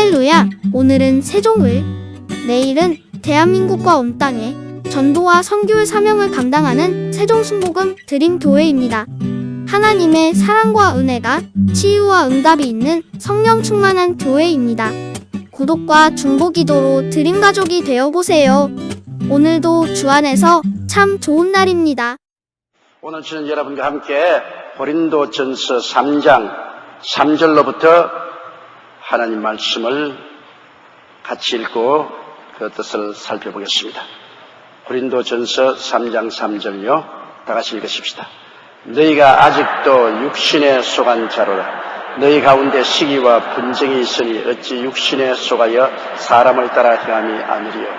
할렐루야! 오늘은 세종을, 내일은 대한민국과 온 땅에 전도와 선교의 사명을 감당하는 세종순복음 드림교회입니다. 하나님의 사랑과 은혜가 치유와 응답이 있는 성령 충만한 교회입니다. 구독과 중보기도로 드림가족이 되어보세요. 오늘도 주 안에서 참 좋은 날입니다. 오늘 저는 여러분과 함께 고린도전서 3장 3절로부터 하나님 말씀을 같이 읽고 그 뜻을 살펴보겠습니다. 고린도전서 3장 3절요. 다 같이 읽으십시다. 너희가 아직도 육신에 속한 자로라. 너희 가운데 시기와 분쟁이 있으니 어찌 육신에 속하여 사람을 따라 행함이 아니리요.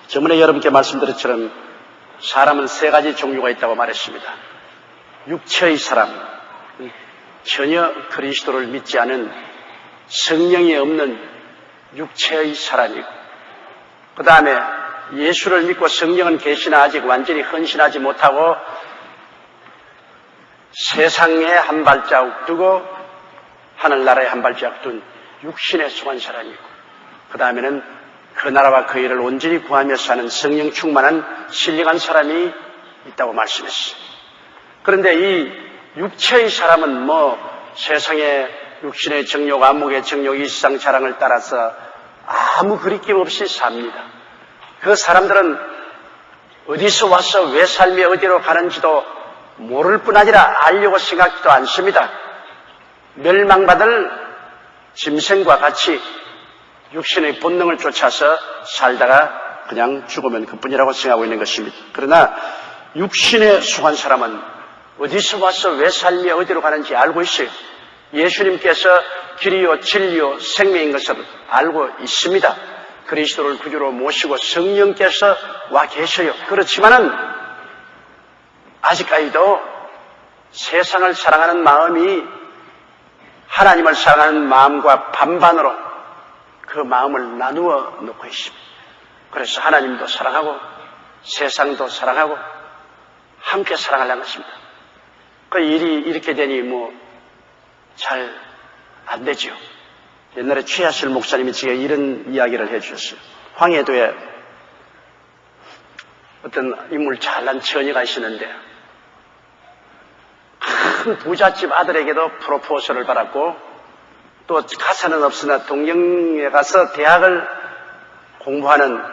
저번에 여러분께 말씀드렸처럼 사람은 세 가지 종류가 있다고 말했습니다. 육체의 사람, 전혀 그리스도를 믿지 않은 성령이 없는 육체의 사람이고, 그 다음에 예수를 믿고 성령은 계시나 아직 완전히 헌신하지 못하고 세상에 한 발자국 두고 하늘나라에 한 발자국 둔 육신에 속한 사람이고, 그 다음에는 그 나라와 그 일을 온전히 구하며 사는 성령 충만한 신령한 사람이 있다고 말씀했어요. 그런데 이 육체의 사람은 세상의 육신의 정욕, 안목의 정욕, 이 세상 자랑을 따라서 아무 거리낌 없이 삽니다. 그 사람들은 어디서 와서 왜 삶이 어디로 가는지도 모를 뿐 아니라 알려고 생각지도 않습니다. 멸망받을 짐승과 같이 육신의 본능을 쫓아서 살다가 그냥 죽으면 그뿐이라고 생각하고 있는 것입니다. 그러나 육신에 속한 사람은 어디서 와서 왜 삶이 어디로 가는지 알고 있어요. 예수님께서 길이요 진리요 생명인 것을 알고 있습니다. 그리스도를 구주로 모시고 성령께서 와 계셔요. 그렇지만은 아직까지도 세상을 사랑하는 마음이 하나님을 사랑하는 마음과 반반으로 그 마음을 나누어 놓고 있습니다. 그래서 하나님도 사랑하고 세상도 사랑하고 함께 사랑하려는 것입니다. 그 일이 이렇게 되니 잘 안 되죠. 옛날에 최하실 목사님이 제게 이런 이야기를 해주셨어요. 황해도에 어떤 인물 잘난 처녀가 있었는데 큰 부잣집 아들에게도 프로포즈를 받았고, 또 가사는 없으나 동경에 가서 대학을 공부하는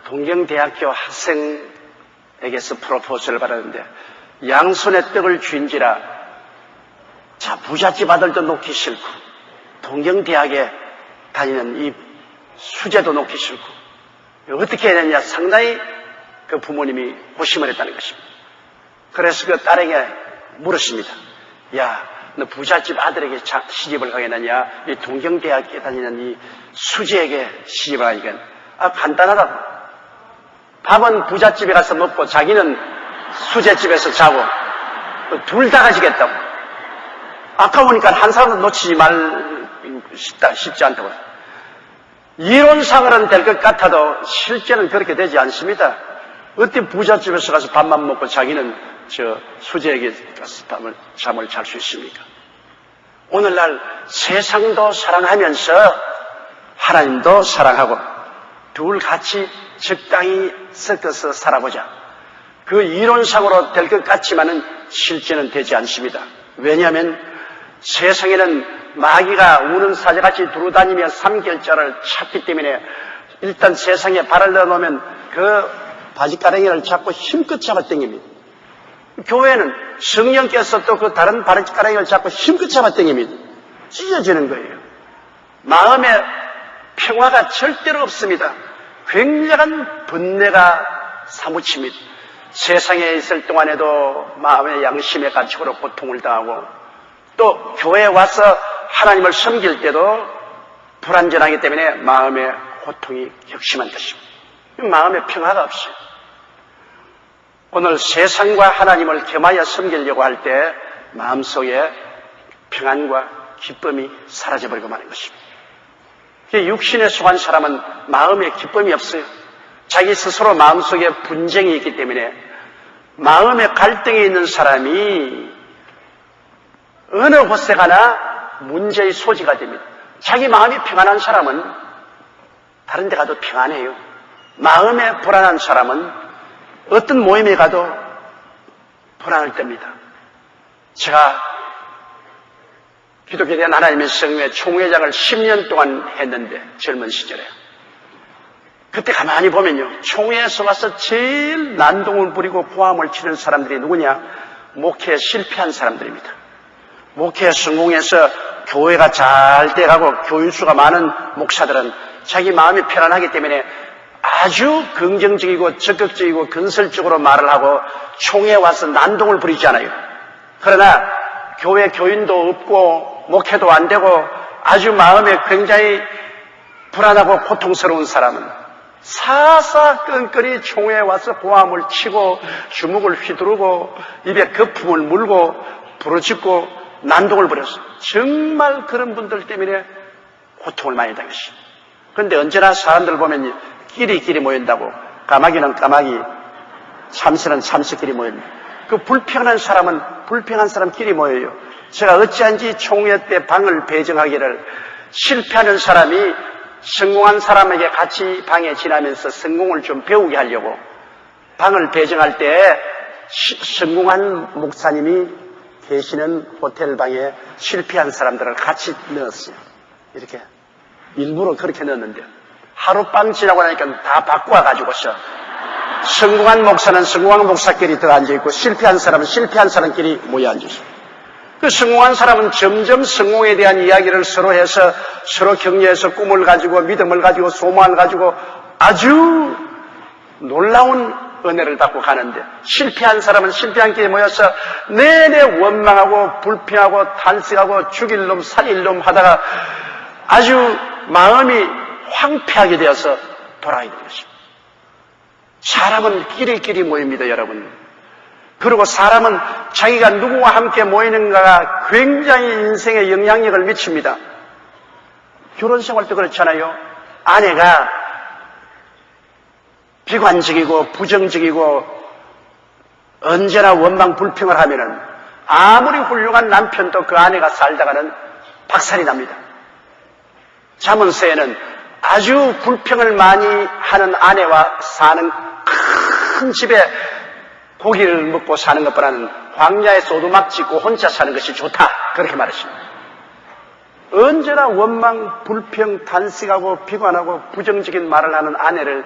동경대학교 학생에게서 프로포즈를 받았는데 양손에 떡을 쥔지라 부잣집 아들도 놓기 싫고 동경대학에 다니는 이 수재도 놓기 싫고 어떻게 해야 되느냐 상당히 그 부모님이 고심을 했다는 것입니다. 그래서 그 딸에게 물었습니다. 야, 너 부잣집 아들에게 시집을 가겠느냐, 이 동경대학에 다니는 이 수재에게 시집을 가니까 간단하다고. 밥은 부잣집에 가서 먹고 자기는 수재집에서 자고 둘 다 가시겠다고. 아까우니까 한 사람도 놓치지 싶지 않다고. 이론상으로는 될 것 같아도 실제는 그렇게 되지 않습니다. 어떻게 부잣집에서 가서 밥만 먹고 자기는 수재에게 가서 잠을 잘 수 있습니까? 오늘날 세상도 사랑하면서 하나님도 사랑하고 둘 같이 적당히 섞어서 살아보자. 그 이론상으로 될 것 같지만은 실제는 되지 않습니다. 왜냐하면 세상에는 마귀가 우는 사자같이 두루다니며 삼결자를 찾기 때문에 일단 세상에 발을 넣어놓으면 그 바지가랑이를 잡고 힘껏 잡아 당깁니다. 교회는 성령께서 또 그 다른 바지가랑이를 잡고 힘껏 잡아 당깁니다. 찢어지는 거예요. 마음에 평화가 절대로 없습니다. 굉장한 번뇌가 사무칩니다. 세상에 있을 동안에도 마음의 양심의 가책으로 고통을 당하고, 또 교회에 와서 하나님을 섬길 때도 불안전하기 때문에 마음의 고통이 격심한 것입니다. 마음의 평화가 없어요. 오늘 세상과 하나님을 겸하여 섬기려고 할 때 마음속에 평안과 기쁨이 사라져버리고 마는 것입니다. 육신에 속한 사람은 마음에 기쁨이 없어요. 자기 스스로 마음속에 분쟁이 있기 때문에 마음에 갈등이 있는 사람이 어느 곳에 가나 문제의 소지가 됩니다. 자기 마음이 평안한 사람은 다른 데 가도 평안해요. 마음에 불안한 사람은 어떤 모임에 가도 불안할 때입니다. 제가 기독교에 대한 하나님의 성회 총회장을 10년 동안 했는데, 젊은 시절에. 그때 가만히 보면요, 총회에서 와서 제일 난동을 부리고 고함을 치는 사람들이 누구냐? 목회에 실패한 사람들입니다. 목회 성공해서 교회가 잘 돼가고 교인 수가 많은 목사들은 자기 마음이 편안하기 때문에 아주 긍정적이고 적극적이고 건설적으로 말을 하고 총회에 와서 난동을 부리지 않아요. 그러나 교회 교인도 없고 목회도 안 되고 아주 마음에 굉장히 불안하고 고통스러운 사람은 사사건건이 총회에 와서 고함을 치고 주먹을 휘두르고 입에 거품을 물고 부르짖고 난동을 부렸어. 정말 그런 분들 때문에 고통을 많이 당했어요. 그런데 언제나 사람들 보면 끼리끼리 모인다고, 까마귀는 까마귀, 참새는 참새끼리 모입니다. 그 불평한 사람은 불평한 사람끼리 모여요. 제가 어찌한지 총회 때 방을 배정하기를 실패하는 사람이 성공한 사람에게 같이 방에 지나면서 성공을 좀 배우게 하려고 방을 배정할 때 성공한 목사님이 계시는 호텔 방에 실패한 사람들을 같이 넣었어요. 이렇게 일부러 그렇게 넣었는데 하룻밤 지나고 나니까 다 바꿔가지고서 성공한 목사는 성공한 목사끼리 더 앉아있고 실패한 사람은 실패한 사람끼리 모여 앉으세요. 그 성공한 사람은 점점 성공에 대한 이야기를 서로 해서 서로 격려해서 꿈을 가지고 믿음을 가지고 소망을 가지고 아주 놀라운 은혜를 받고 가는데, 실패한 사람은 실패한 길에 모여서 내내 원망하고 불평하고 탄식하고 죽일 놈 살릴 놈 하다가 아주 마음이 황폐하게 되어서 돌아가게 되는 것입니다. 사람은 끼리끼리 모입니다, 여러분. 그리고 사람은 자기가 누구와 함께 모이는가가 굉장히 인생에 영향력을 미칩니다. 결혼 생활도 그렇잖아요. 아내가 비관적이고 부정적이고 언제나 원망 불평을 하면은 아무리 훌륭한 남편도 그 아내가 살다가는 박살이 납니다. 잠언서에는 아주 불평을 많이 하는 아내와 사는 큰 집에 고기를 먹고 사는 것보다는 광야에 오두막 짓고 혼자 사는 것이 좋다, 그렇게 말했습니다. 언제나 원망, 불평, 탄식하고 비관하고 부정적인 말을 하는 아내를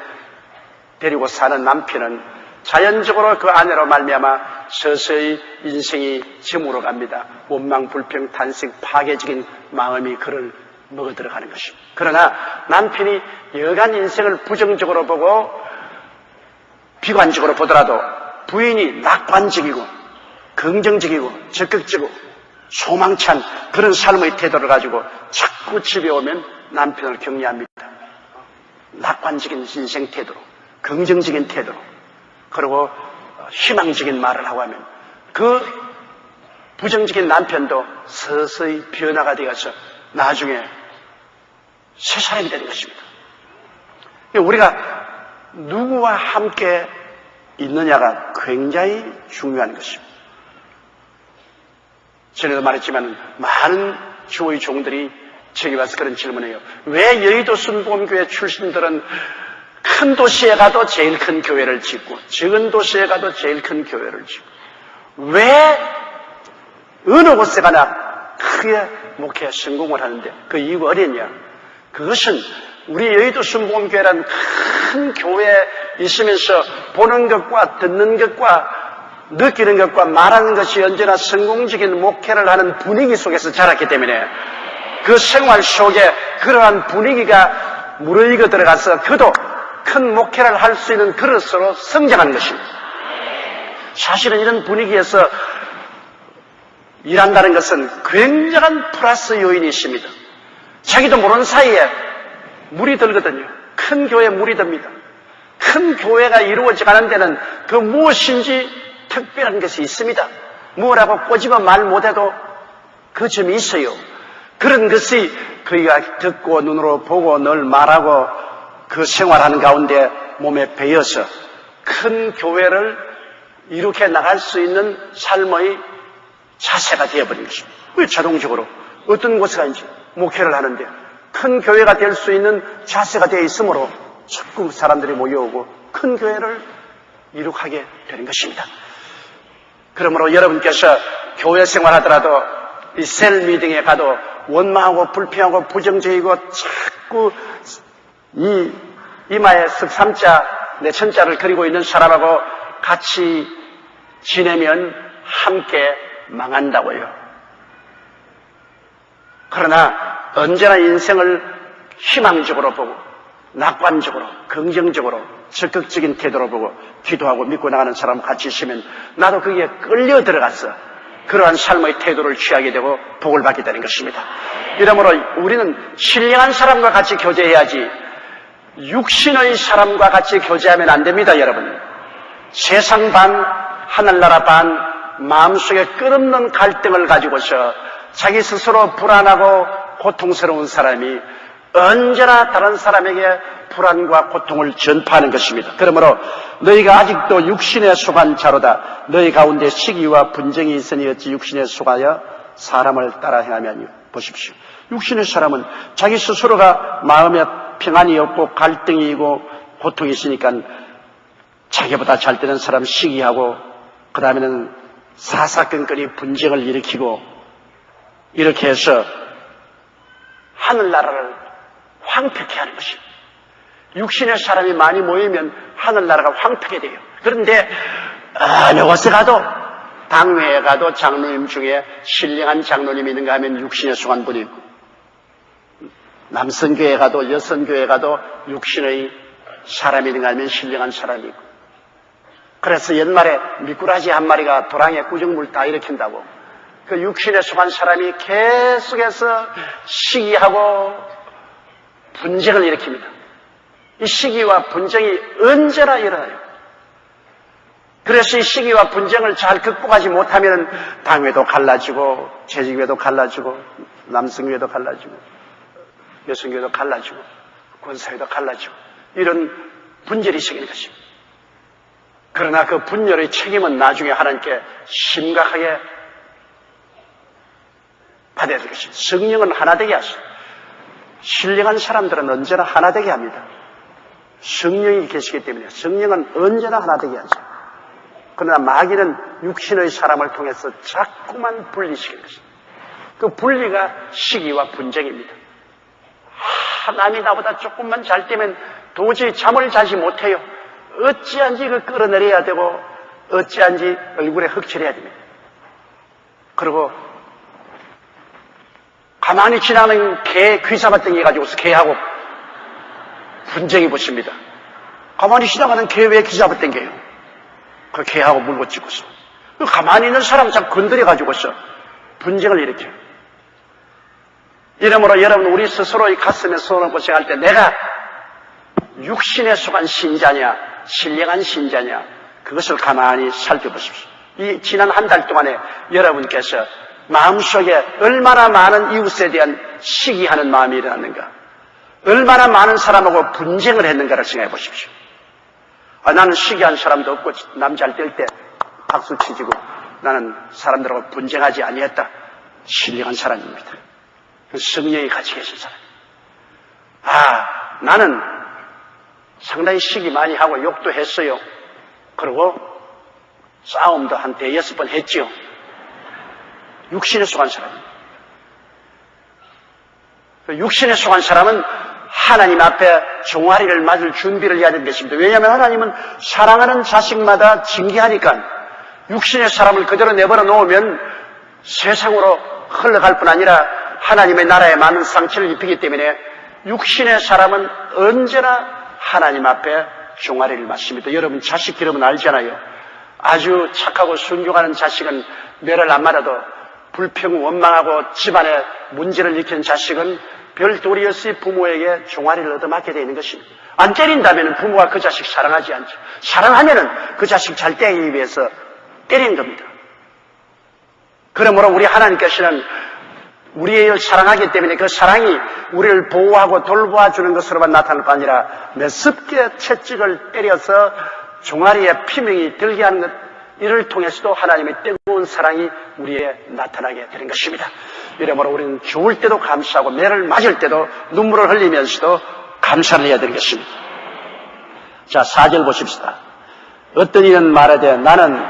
데리고 사는 남편은 자연적으로 그 아내로 말미암아 서서히 인생이 저물어 갑니다. 원망, 불평, 탄식, 파괴적인 마음이 그를 먹어들어가는 것입니다. 그러나 남편이 여간 인생을 부정적으로 보고 비관적으로 보더라도 부인이 낙관적이고 긍정적이고 적극적이고 소망찬 그런 삶의 태도를 가지고 자꾸 집에 오면 남편을 격려합니다. 낙관적인 인생 태도로, 긍정적인 태도로, 그리고 희망적인 말을 하고 하면 그 부정적인 남편도 서서히 변화가 되어서 나중에 새 사람이 되는 것입니다. 우리가 누구와 함께 있느냐가 굉장히 중요한 것입니다. 전에도 말했지만 많은 주의 종들이 저기 와서 그런 질문을 해요. 왜 여의도 순복음교회 출신들은 큰 도시에 가도 제일 큰 교회를 짓고 작은 도시에 가도 제일 큰 교회를 짓고 왜 어느 곳에 가나 크게 목회 성공을 하는데 그 이유가 어디냐? 그것은 우리 여의도 순복음교회라는 큰 교회에 있으면서 보는 것과 듣는 것과 느끼는 것과 말하는 것이 언제나 성공적인 목회를 하는 분위기 속에서 자랐기 때문에 그 생활 속에 그러한 분위기가 무르익어 들어가서 그도 큰 목회를 할 수 있는 그릇으로 성장한 것입니다. 사실은 이런 분위기에서 일한다는 것은 굉장한 플러스 요인이 있습니다. 자기도 모르는 사이에 물이 들거든요. 큰 교회에 물이 듭니다. 큰 교회가 이루어져 가는 데는 그 무엇인지 특별한 것이 있습니다. 뭐라고 꼬집어 말 못해도 그 점이 있어요. 그런 것이 그가 듣고 눈으로 보고 늘 말하고 그 생활하는 가운데 몸에 배어서 큰 교회를 이렇게 나갈 수 있는 삶의 자세가 되어버린 것입니다. 왜 자동적으로 어떤 곳에 가는지 목회를 하는데 큰 교회가 될 수 있는 자세가 되어 있으므로 자꾸 사람들이 모여오고 큰 교회를 이룩하게 되는 것입니다. 그러므로 여러분께서 교회 생활하더라도 이 셀 미팅에 가도 원망하고 불평하고 부정적이고 자꾸 이 이마에 습삼자 내천자를 그리고 있는 사람하고 같이 지내면 함께 망한다고요. 그러나 언제나 인생을 희망적으로 보고 낙관적으로 긍정적으로 적극적인 태도로 보고 기도하고 믿고 나가는 사람 같이 있으면 나도 거기에 끌려 들어가서 그러한 삶의 태도를 취하게 되고 복을 받게 되는 것입니다. 이러므로 우리는 신령한 사람과 같이 교제해야지 육신의 사람과 같이 교제하면 안 됩니다, 여러분. 세상 반, 하늘나라 반, 마음속에 끝없는 갈등을 가지고서 자기 스스로 불안하고 고통스러운 사람이 언제나 다른 사람에게 불안과 고통을 전파하는 것입니다. 그러므로 너희가 아직도 육신에 속한 자로다. 너희 가운데 시기와 분쟁이 있으니 어찌 육신에 속하여 사람을 따라 행하며 보십시오. 육신의 사람은 자기 스스로가 마음에 평안이 없고 갈등이 있고 고통이 있으니까 자기보다 잘 되는 사람 시기하고 그 다음에는 사사건건이 분쟁을 일으키고 이렇게 해서 하늘나라를 황폐케 하는 것입니다. 육신의 사람이 많이 모이면 하늘나라가 황폐게 돼요. 그런데 어느 곳에 가도 당회에 가도 장로님 중에 신령한 장로님이 있는가 하면 육신에 속한 분이 있고 남성교회 가도 여성교회 가도 육신의 사람이 있는가 하면 신령한 사람이 있고 그래서 옛말에 미꾸라지 한 마리가 도랑에 꾸중물 다 일으킨다고 그 육신에 속한 사람이 계속해서 시기하고 분쟁을 일으킵니다. 이 시기와 분쟁이 언제나 일어나요. 그래서 이 시기와 분쟁을 잘 극복하지 못하면 당회도 갈라지고 재직회도 갈라지고 남성회도 갈라지고 여성회도 갈라지고 권사회도 갈라지고 이런 분열이 생기는 것입니다. 그러나 그 분열의 책임은 나중에 하나님께 심각하게 받아야 될 것입니다. 성령은 하나 되게 하시고 신령한 사람들은 언제나 하나 되게 합니다. 성령이 계시기 때문에 성령은 언제나 하나 되게 하죠. 그러나 마귀는 육신의 사람을 통해서 자꾸만 분리시키는 것입니다. 그 분리가 시기와 분쟁입니다. 남이 나보다 조금만 잘 되면 도저히 잠을 자지 못해요. 어찌한지 그 끌어내려야 되고 어찌한지 얼굴에 흑칠해야 됩니다. 그리고 가만히 지나가는 개 귀사바덩이 가지고서 개하고 분쟁이 붙습니다. 가만히 지나가는 개 왜 귀사바덩이에요? 그 개하고 물고 찍고서 그 가만히 있는 사람 참 건드려가지고서 분쟁을 일으켜요. 이러므로 여러분 우리 스스로의 가슴에 손을 얹고 생각할 때 내가 육신에 속한 신자냐 신령한 신자냐 그것을 가만히 살펴보십시오. 이 지난 한 달 동안에 여러분께서 마음속에 얼마나 많은 이웃에 대한 시기하는 마음이 일어났는가 얼마나 많은 사람하고 분쟁을 했는가를 생각해 보십시오. 나는 시기한 사람도 없고 남 잘 될 때 박수 치지고 나는 사람들하고 분쟁하지 아니했다. 신령한 사람입니다. 성령이 같이 계신 사람. 나는 상당히 시기 많이 하고 욕도 했어요. 그리고 싸움도 한 5-6번 했지요. 육신에 속한 사람입니다. 육신에 속한 사람은 하나님 앞에 종아리를 맞을 준비를 해야 되는 것입니다. 왜냐하면 하나님은 사랑하는 자식마다 징계하니까 육신의 사람을 그대로 내버려 놓으면 세상으로 흘러갈 뿐 아니라 하나님의 나라에 많은 상처를 입히기 때문에 육신의 사람은 언제나 하나님 앞에 종아리를 맞습니다. 여러분 자식 여러분 알잖아요. 아주 착하고 순종하는 자식은 매를 안 맞아도 불평 원망하고 집안에 문제를 일으키는 자식은 별 도리 없이 부모에게 종아리를 얻어맞게 되어 있는 것입니다. 안 때린다면 부모가 그 자식 사랑하지 않죠. 사랑하면 그 자식 잘 되기 위해서 때리는 겁니다. 그러므로 우리 하나님께서는 우리를 사랑하기 때문에 그 사랑이 우리를 보호하고 돌보아주는 것으로만 나타날 거 아니라 매섭게 채찍을 때려서 종아리에 피명이 들게 하는 것 이를 통해서도 하나님의 뜨거운 사랑이 우리에게 나타나게 되는 것입니다. 이러므로 우리는 죽을 때도 감사하고 매를 맞을 때도 눈물을 흘리면서도 감사를 해야 되겠습니다. 자, 4절 보십시다. 어떤 이는 말하되 나는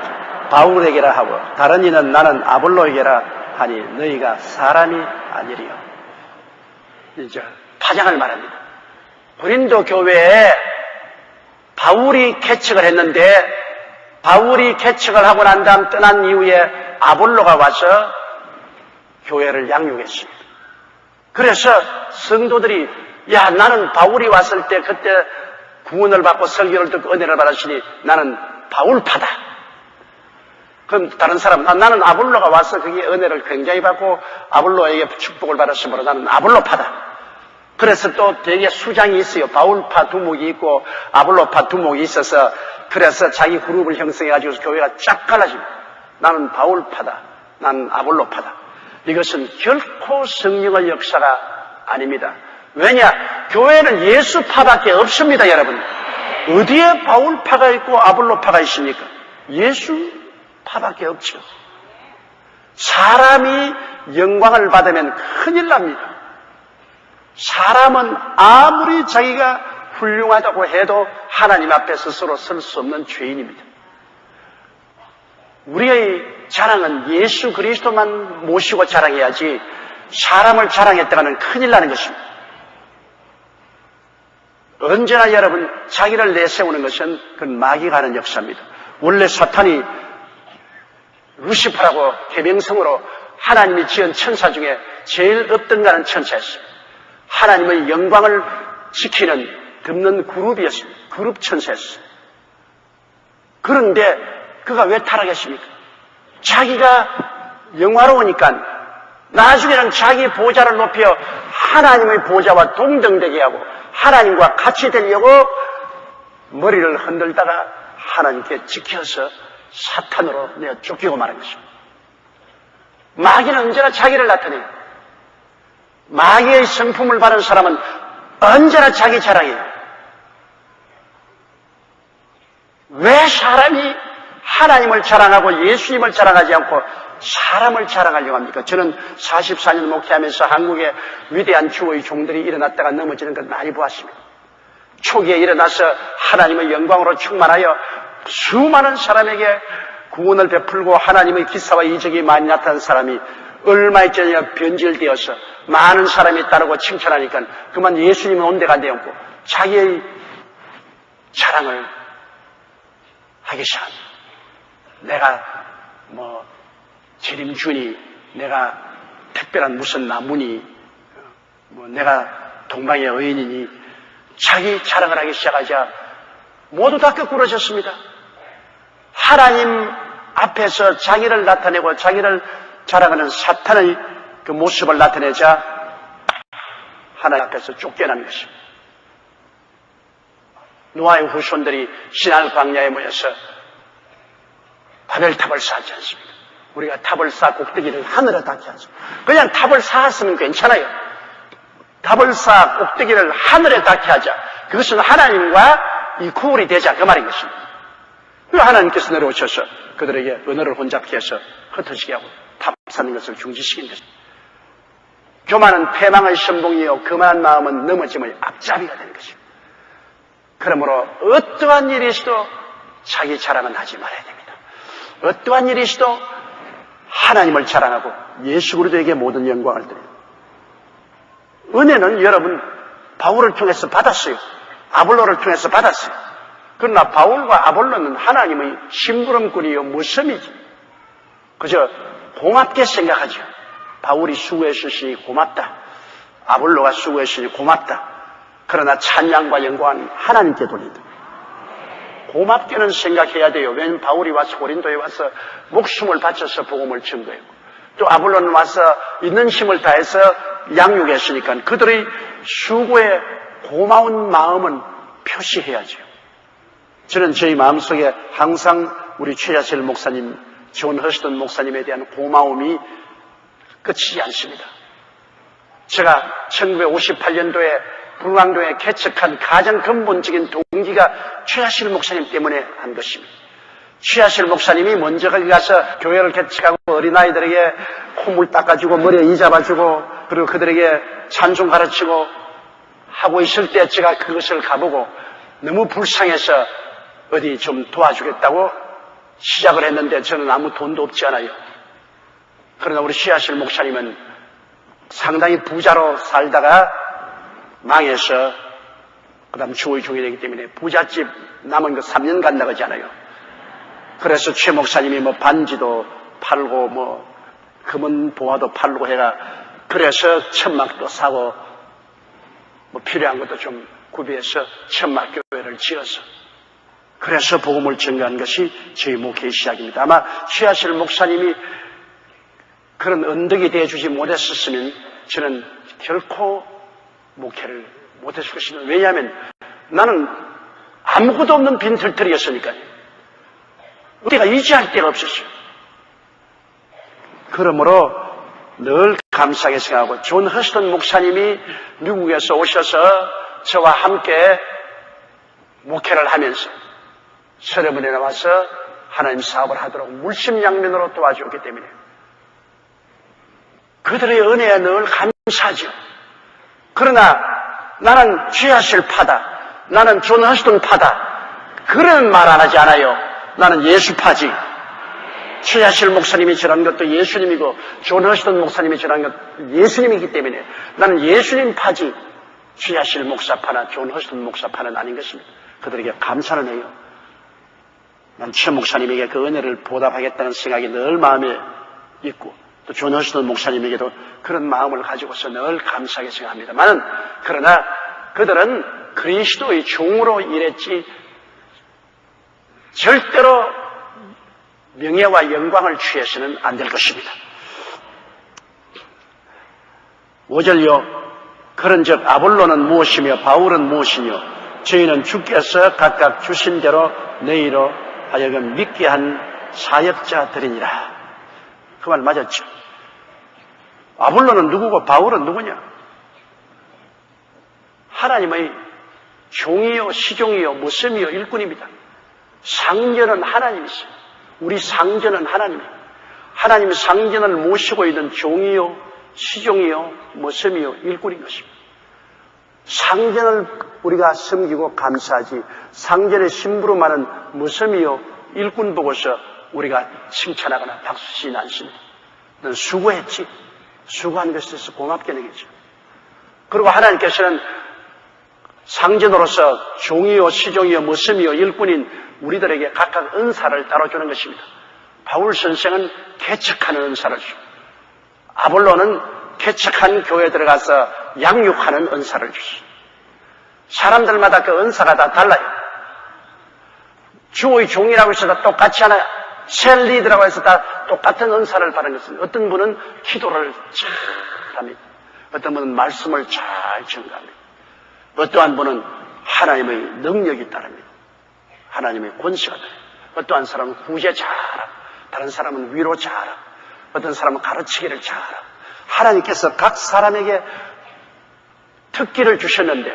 바울에게라 하고 다른 이는 나는 아볼로에게라 하니 너희가 사람이 아니리요. 이제 파장을 말합니다. 고린도 교회에 바울이 개척을 했는데 바울이 개척을 하고 난 다음 떠난 이후에 아볼로가 와서 교회를 양육했습니다. 그래서 성도들이 야, 나는 바울이 왔을 때 그때 구원을 받고 설교를 듣고 은혜를 받았으니 나는 바울파다. 그럼 다른 사람 나는 아볼로가 와서 그게 은혜를 굉장히 받고 아볼로에게 축복을 받았으므로 나는 아볼로파다. 그래서 또 되게 수장이 있어요. 바울파 두목이 있고 아볼로파 두목이 있어서 그래서 자기 그룹을 형성해가지고 교회가 쫙 갈라집니다. 나는 바울파다. 나는 아볼로파다. 이것은 결코 성령의 역사가 아닙니다. 왜냐? 교회는 예수파밖에 없습니다, 여러분. 어디에 바울파가 있고 아볼로파가 있습니까? 예수파밖에 없죠. 사람이 영광을 받으면 큰일 납니다. 사람은 아무리 자기가 훌륭하다고 해도 하나님 앞에 스스로 설 수 없는 죄인입니다. 우리의 자랑은 예수 그리스도만 모시고 자랑해야지 사람을 자랑했다가는 큰일 나는 것입니다. 언제나 여러분 자기를 내세우는 것은 그건 마귀가 하는 역사입니다. 원래 사탄이 루시퍼라고 계명성으로 하나님이 지은 천사 중에 제일 업등가는 천사였습니다. 하나님의 영광을 지키는 덮는 그룹이었습니다. 그룹 천사였습니다. 그런데 그가 왜 타락했습니까? 자기가 영화로우니까 나중에는 자기 보좌를 높여 하나님의 보좌와 동등되게 하고 하나님과 같이 되려고 머리를 흔들다가 하나님께 지켜서 사탄으로 내어 쫓기고 말한 것입니다. 마귀는 언제나 자기를 나타내요. 마귀의 성품을 받은 사람은 언제나 자기 자랑이에요. 왜 사람이 하나님을 자랑하고 예수님을 자랑하지 않고 사람을 자랑하려고 합니까? 저는 44년 목회하면서 한국에 위대한 주의 종들이 일어났다가 넘어지는 걸 많이 보았습니다. 초기에 일어나서 하나님의 영광으로 충만하여 수많은 사람에게 구원을 베풀고 하나님의 기사와 이적이 많이 나타난 사람이 얼마 있잖아요. 변질되어서 많은 사람이 따르고 칭찬하니까 그만 예수님은 온데가 안 되었고 자기의 자랑을 하기 시작합니다. 내가 재림주니, 내가 특별한 무슨 나무니, 내가 동방의 의인이니 자기 자랑을 하기 시작하자 모두 다 거꾸러졌습니다. 하나님 앞에서 자기를 나타내고 자기를 자랑하는 사탄의 그 모습을 나타내자 하나님 앞에서 쫓겨난 것입니다. 노아의 후손들이 시날 광야에 모여서 바벨탑을 쌓지 않습니까? 우리가 탑을 쌓아 꼭대기를 하늘에 닿게 하죠. 그냥 탑을 쌓았으면 괜찮아요. 탑을 쌓아 꼭대기를 하늘에 닿게 하자. 그것은 하나님과 이 구울이 되자 그 말인 것입니다. 그리고 하나님께서 내려오셔서 그들에게 언어를 혼잡케 해서 흩어지게 하고 탑 쌓는 것을 중지시킨 것입니다. 교만은 패망의 선봉이요 교만한 마음은 넘어짐의 앞잡이가 되는 것입니다. 그러므로 어떠한 일이 있어도 자기 자랑은 하지 말아야 됩니다. 어떠한 일이 있어도 하나님을 자랑하고 예수 그리스도에게 모든 영광을 드려요. 은혜는 여러분 바울을 통해서 받았어요. 아볼로를 통해서 받았어요. 그러나 바울과 아볼로는 하나님의 심부름꾼이요 무섬이지. 그저 고맙게 생각하죠. 바울이 수고했으니 고맙다. 아볼로가 수고했으니 고맙다. 그러나 찬양과 영광은 하나님께 돌린다. 고맙게는 생각해야 돼요. 왜냐하면 바울이 와서 고린도에 와서 목숨을 바쳐서 복음을 증거했고 또 아볼로는 와서 있는 힘을 다해서 양육했으니까 그들의 수고에 고마운 마음은 표시해야죠. 저는 저희 마음속에 항상 우리 최자실 목사님, 존 허스턴 목사님에 대한 고마움이 끝이지 않습니다. 제가 1958년도에 불광동에 개척한 가장 근본적인 동기가 최자실 목사님 때문에 한 것입니다. 취하실 목사님이 먼저 거기 가서 교회를 개척하고 어린아이들에게 콧물 닦아주고 머리에 이 잡아주고 그리고 그들에게 찬송 가르치고 하고 있을 때 제가 그것을 가보고 너무 불쌍해서 어디 좀 도와주겠다고 시작을 했는데 저는 아무 돈도 없지 않아요. 그러나 우리 취하실 목사님은 상당히 부자로 살다가 망해서 그 다음 주의 종이 되기 때문에 부잣집 남은 거 3년간 나가지 않아요. 그래서 최 목사님이 뭐 반지도 팔고 뭐 금은 보화도 팔고 해가 그래서 천막도 사고 뭐 필요한 것도 좀 구비해서 천막교회를 지어서 그래서 복음을 전가한 것이 저희 목회의 시작입니다. 아마 취하실 목사님이 그런 언덕이 되어주지 못했었으면 저는 결코 목회를 못했을 것입니다. 왜냐하면 나는 아무것도 없는 빈털터리였으니까요. 우리가 의지할 데가 없었어요. 그러므로 늘 감사하게 생각하고 존 허스턴 목사님이 미국에서 오셔서 저와 함께 목회를 하면서 서러분에 나와서 하나님 사업을 하도록 물심양면으로 도와주었기 때문에 그들의 은혜에 늘 감사하죠. 그러나 나는 취하실 파다, 나는 존 허스턴 파다 그런 말 안 하지 않아요. 나는 예수파지. 취하실 목사님이 저런 것도 예수님이고 존 허스턴 목사님이 저런 것도 예수님이기 때문에 나는 예수님 파지 취하실 목사파나 존 허스턴 목사파는 아닌 것입니다. 그들에게 감사를 해요. 난 최 목사님에게 그 은혜를 보답하겠다는 생각이 늘 마음에 있고 또 존 허스턴 목사님에게도 그런 마음을 가지고서 늘 감사하게 생각합니다만 그러나 그들은 그리스도의 종으로 일했지 절대로 명예와 영광을 취해서는 안 될 것입니다. 5절요. 그런즉 아볼로는 무엇이며 바울은 무엇이뇨 저희는 주께서 각각 주신 대로 너희로 하여금 믿게 한 사역자들이니라. 그 말 맞았죠. 아볼로는 누구고 바울은 누구냐? 하나님의 종이요 시종이요 모섬이요 일꾼입니다. 상전은 하나님이세요. 우리 상전은 하나님이에요. 하나님의 상전을 모시고 있는 종이요 시종이요 모섬이요 일꾼인 것입니다. 상전을 우리가 섬기고 감사하지 상전의 심부름하는 모섬이요 일꾼 보고서 우리가 칭찬하거나 박수치진 않습니다. 넌 수고했지. 수고한 것에 대해서 고맙게 느끼죠. 그리고 하나님께서는 상전으로서 종이요 시종이요 모섬이요 일꾼인 우리들에게 각각 은사를 따로 주는 것입니다. 바울 선생은 개척하는 은사를 주고 아볼로는 개척한 교회에 들어가서 양육하는 은사를 주시고 사람들마다 그 은사가 다 달라요. 주의 종이라고 해서 다 똑같지 않아요. 셀리드라고 해서 다 똑같은 은사를 받는 것은 어떤 분은 기도를 잘합니다. 어떤 분은 말씀을 잘 전가합니다. 어떠한 분은 하나님의 능력이 따릅니다. 하나님의 권세가 따릅니다. 어떠한 사람은 구제 잘하고 다른 사람은 위로 잘하고 어떤 사람은 가르치기를 잘하고 하나님께서 각 사람에게 특기를 주셨는데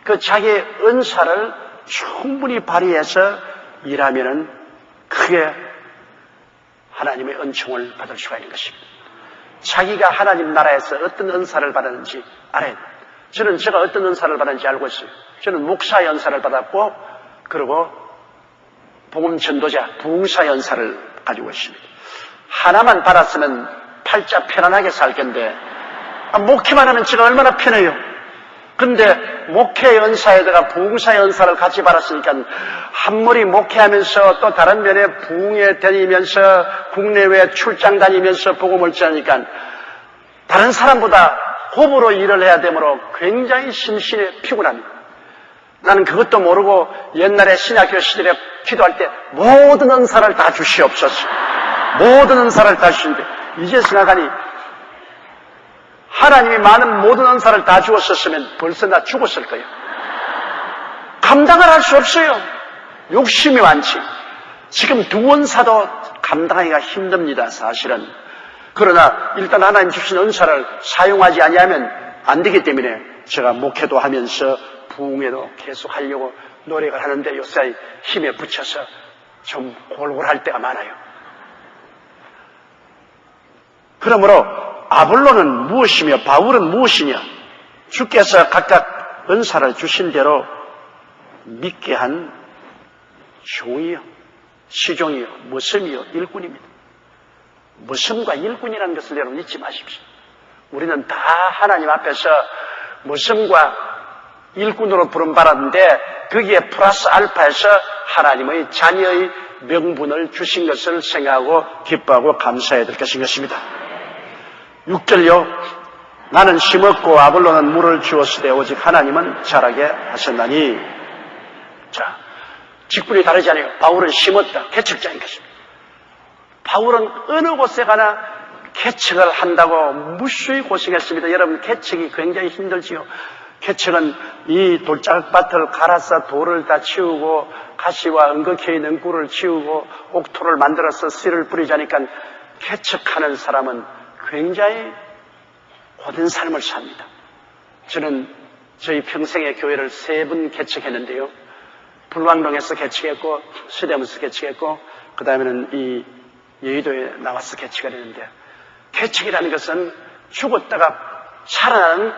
그 자기의 은사를 충분히 발휘해서 일하면은 크게 하나님의 은총을 받을 수가 있는 것입니다. 자기가 하나님 나라에서 어떤 은사를 받았는지 알아야 돼요. 저는 제가 어떤 은사를 받았는지 알고 있어요. 저는 목사의 은사를 받았고 그리고 복음 전도자 부흥사의 은사를 가지고 있습니다. 하나만 받았으면 팔자 편안하게 살 건데 목회만 하면 제가 얼마나 편해요. 근데 목회의 은사에다가 부흥사의 은사를 같이 받았으니까 한머리 목회하면서 또 다른 면에 부흥회 다니면서 국내외 출장 다니면서 복음을 전하니까 다른 사람보다 호불호 일을 해야 되므로 굉장히 심신에 피곤합니다. 나는 그것도 모르고 옛날에 신학교 시절에 기도할 때 모든 은사를 다 주시옵소서. 모든 은사를 다 주시는데 이제 생각하니 하나님이 많은 모든 은사를 다 주었었으면 벌써 나 죽었을 거예요. 감당을 할 수 없어요. 욕심이 많지. 지금 두 은사도 감당하기가 힘듭니다. 사실은. 그러나 일단 하나님 주신 은사를 사용하지 아니하면 안 되기 때문에 제가 목회도 하면서 부흥회도 계속 하려고 노력을 하는데 요새 힘에 붙여서 좀 골골할 때가 많아요. 그러므로 아볼로는 무엇이며 바울은 무엇이냐? 주께서 각각 은사를 주신 대로 믿게 한 종이요, 시종이요, 머슴이요, 일꾼입니다. 머슴과 일꾼이라는 것을 여러분 잊지 마십시오. 우리는 다 하나님 앞에서 머슴과 일꾼으로 부름받았는데 거기에 플러스 알파에서 하나님의 자녀의 명분을 주신 것을 생각하고 기뻐하고 감사해야 될 것입니다. 6절요. 나는 심었고 아볼로는 물을 주었으되 오직 하나님은 자라게 하셨나니. 자, 직분이 다르지 않아요. 바울은 심었다. 개척자인 것입니다. 바울은 어느 곳에 가나 개척을 한다고 무수히 고생했습니다. 여러분, 개척이 굉장히 힘들지요. 개척은 이 돌짝밭을 갈아서 돌을 다 치우고 가시와 엉겅퀴 있는 꿀을 치우고 옥토를 만들어서 씨를 뿌리자니까 개척하는 사람은 굉장히 고된 삶을 삽니다. 저는 저희 평생의 교회를 3번 개척했는데요. 불광동에서 개척했고 서대문에서 개척했고 그 다음에는 이 여의도에 나와서 개척을 했는데, 개척이라는 것은 죽었다가 살아나는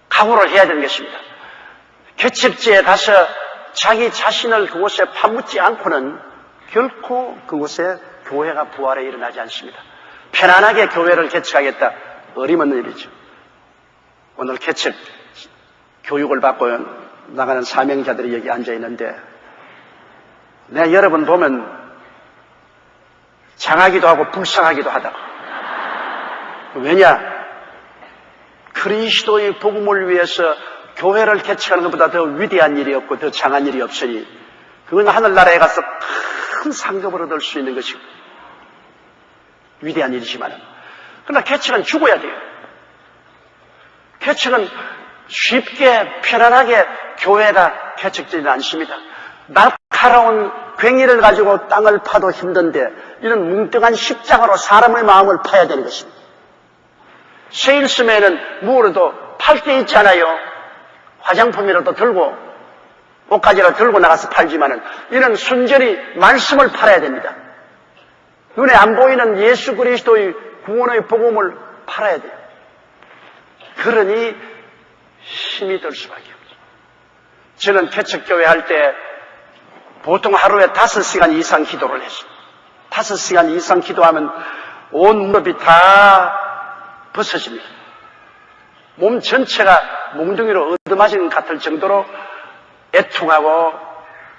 각오를 해야 되는 것입니다. 개척지에 가서 자기 자신을 그곳에 파묻지 않고는 결코 그곳에 교회가 부활에 일어나지 않습니다. 편안하게 교회를 개척하겠다, 어림없는 일이죠. 오늘 개척 교육을 받고 나가는 사명자들이 여기 앉아 있는데, 내가 여러분 보면 장하기도 하고 불쌍하기도 하다. 왜냐? 그리스도의 복음을 위해서 교회를 개척하는 것보다 더 위대한 일이 없고 더 장한 일이 없으니 그건 하늘나라에 가서 큰 상급을 얻을 수 있는 것이고 위대한 일이지만, 그러나 개척은 죽어야 돼요. 개척은 쉽게 편안하게 교회가 개척되지는 않습니다. 날카로운 괭이를 가지고 땅을 파도 힘든데 이런 뭉뚱한 십자가로 사람의 마음을 파야 되는 것입니다. 세일스맨은 무엇으로도 팔 때 있잖아요. 화장품이라도 들고 옷가지라도 들고 나가서 팔지만은 이는 순전히 말씀을 팔아야 됩니다. 눈에 안 보이는 예수 그리스도의 구원의 복음을 팔아야 돼요. 그러니 힘이 들 수밖에 없죠. 저는 개척교회 할 때 보통 하루에 5시간 이상 기도를 했습니다. 5시간 이상 기도하면 온 무릎이 다 벗어집니다. 몸 전체가 몽둥이로 얻어맞은 것 같을 정도로 애통하고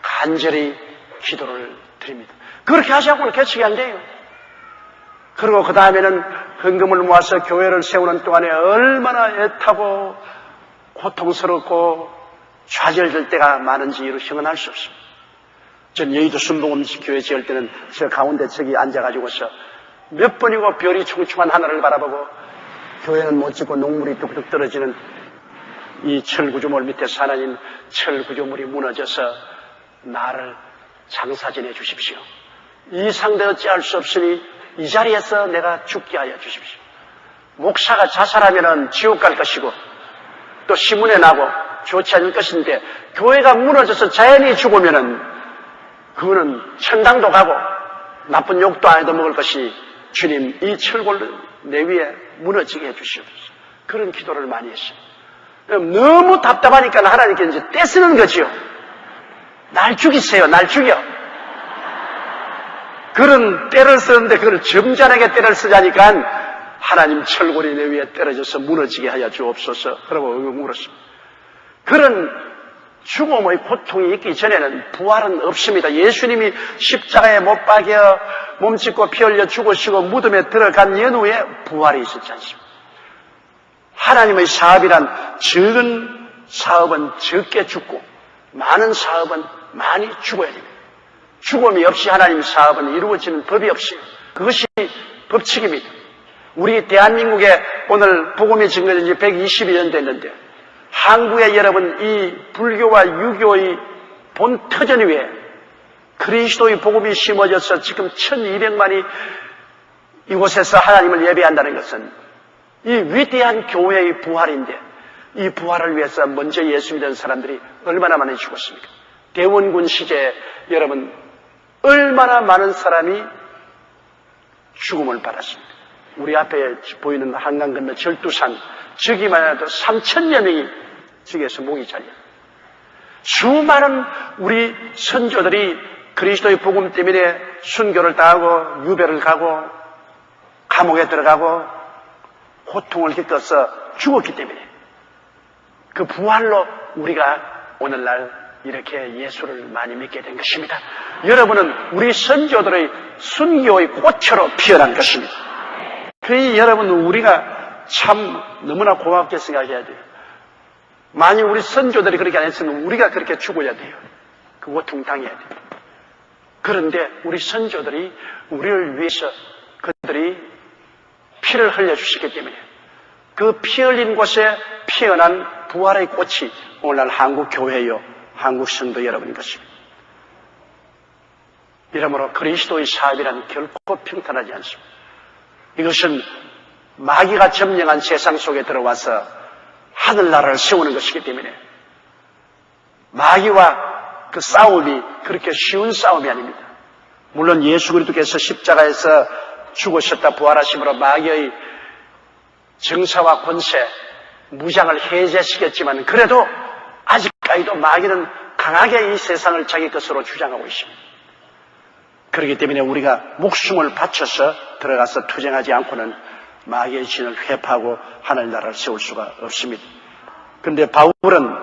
간절히 기도를 드립니다. 그렇게 하지 않고는 개척이 안 돼요. 그리고 그 다음에는 헌금을 모아서 교회를 세우는 동안에 얼마나 애타고 고통스럽고 좌절될 때가 많은지 이루 형언할 수 없습니다. 전 여의도 순복음교회 지을 때는 저 가운데 저기 앉아가지고서 몇 번이고 별이 충충한 하늘을 바라보고 교회는 못 짓고 농물이 뚝뚝 떨어지는 이 철구조물 밑에서 하나님, 철구조물이 무너져서 나를 장사지내 주십시오. 이 상대 어찌할 수 없으니 이 자리에서 내가 죽게 하여 주십시오. 목사가 자살하면은 지옥 갈 것이고 또 시문에 나고 좋지 않을 것인데 교회가 무너져서 자연히 죽으면은 그거는 천당도 가고 나쁜 욕도 안 해도 먹을 것이니 주님 이 철골을 내 위에 무너지게 해주시옵소서. 그런 기도를 많이 했어요. 너무 답답하니까 하나님께 이제 떼쓰는 거지요. 날 죽이세요. 날 죽여. 그런 때를 쓰는데 그걸 점잖하게 때를 쓰자니까 하나님 철골이 내 위에 떨어져서 무너지게 하여 주옵소서. 그러고 물었습니다. 그런 죽음의 고통이 있기 전에는 부활은 없습니다. 예수님이 십자가에 못 박여 몸짓고 피 흘려 죽으시고 무덤에 들어간 연후에 부활이 있었지 않습니까? 하나님의 사업이란 적은 사업은 적게 죽고 많은 사업은 많이 죽어야 됩니다. 죽음이 없이 하나님 사업은 이루어지는 법이 없어요. 그것이 법칙입니다. 우리 대한민국에 오늘 복음이 증거된 지 120년 됐는데 한국에 여러분 이 불교와 유교의 본 터전 위에 그리스도의 복음이 심어져서 지금 1200만이 이곳에서 하나님을 예배한다는 것은 이 위대한 교회의 부활인데 이 부활을 위해서 먼저 예수 믿은 사람들이 얼마나 많이 죽었습니까? 대원군 시대에 여러분 얼마나 많은 사람이 죽음을 받았습니다. 우리 앞에 보이는 한강 건너 절두산, 저기만 해도 3,000여 명이 저기에서 목이 잘려. 수많은 우리 선조들이 그리스도의 복음 때문에 순교를 당하고 유배를 가고 감옥에 들어가고 고통을 겪어서 죽었기 때문에 그 부활로 우리가 오늘날 이렇게 예수를 많이 믿게 된 것입니다. 여러분은 우리 선조들의 순교의 꽃으로 피어난 것입니다. 그러니 여러분 우리가 참 너무나 고맙게 생각해야 돼요. 만약 우리 선조들이 그렇게 안 했으면 우리가 그렇게 죽어야 돼요. 그 고통 당해야 돼요. 그런데 우리 선조들이 우리를 위해서 그들이 피를 흘려주시기 때문에 그 피 흘린 곳에 피어난 부활의 꽃이 오늘날 한국 교회요, 한국 성도 여러분인 것입니다. 이러므로 그리스도의 사업이란 결코 평탄하지 않습니다. 이것은 마귀가 점령한 세상 속에 들어와서 하늘나라를 세우는 것이기 때문에 마귀와 그 싸움이 그렇게 쉬운 싸움이 아닙니다. 물론 예수 그리스도께서 십자가에서 죽으셨다 부활하심으로 마귀의 정사와 권세, 무장을 해제시켰지만 그래도 아직까지도 마귀는 강하게 이 세상을 자기 것으로 주장하고 있습니다. 그렇기 때문에 우리가 목숨을 바쳐서 들어가서 투쟁하지 않고는 마귀의 진을 회파하고 하늘나라를 세울 수가 없습니다. 그런데 바울은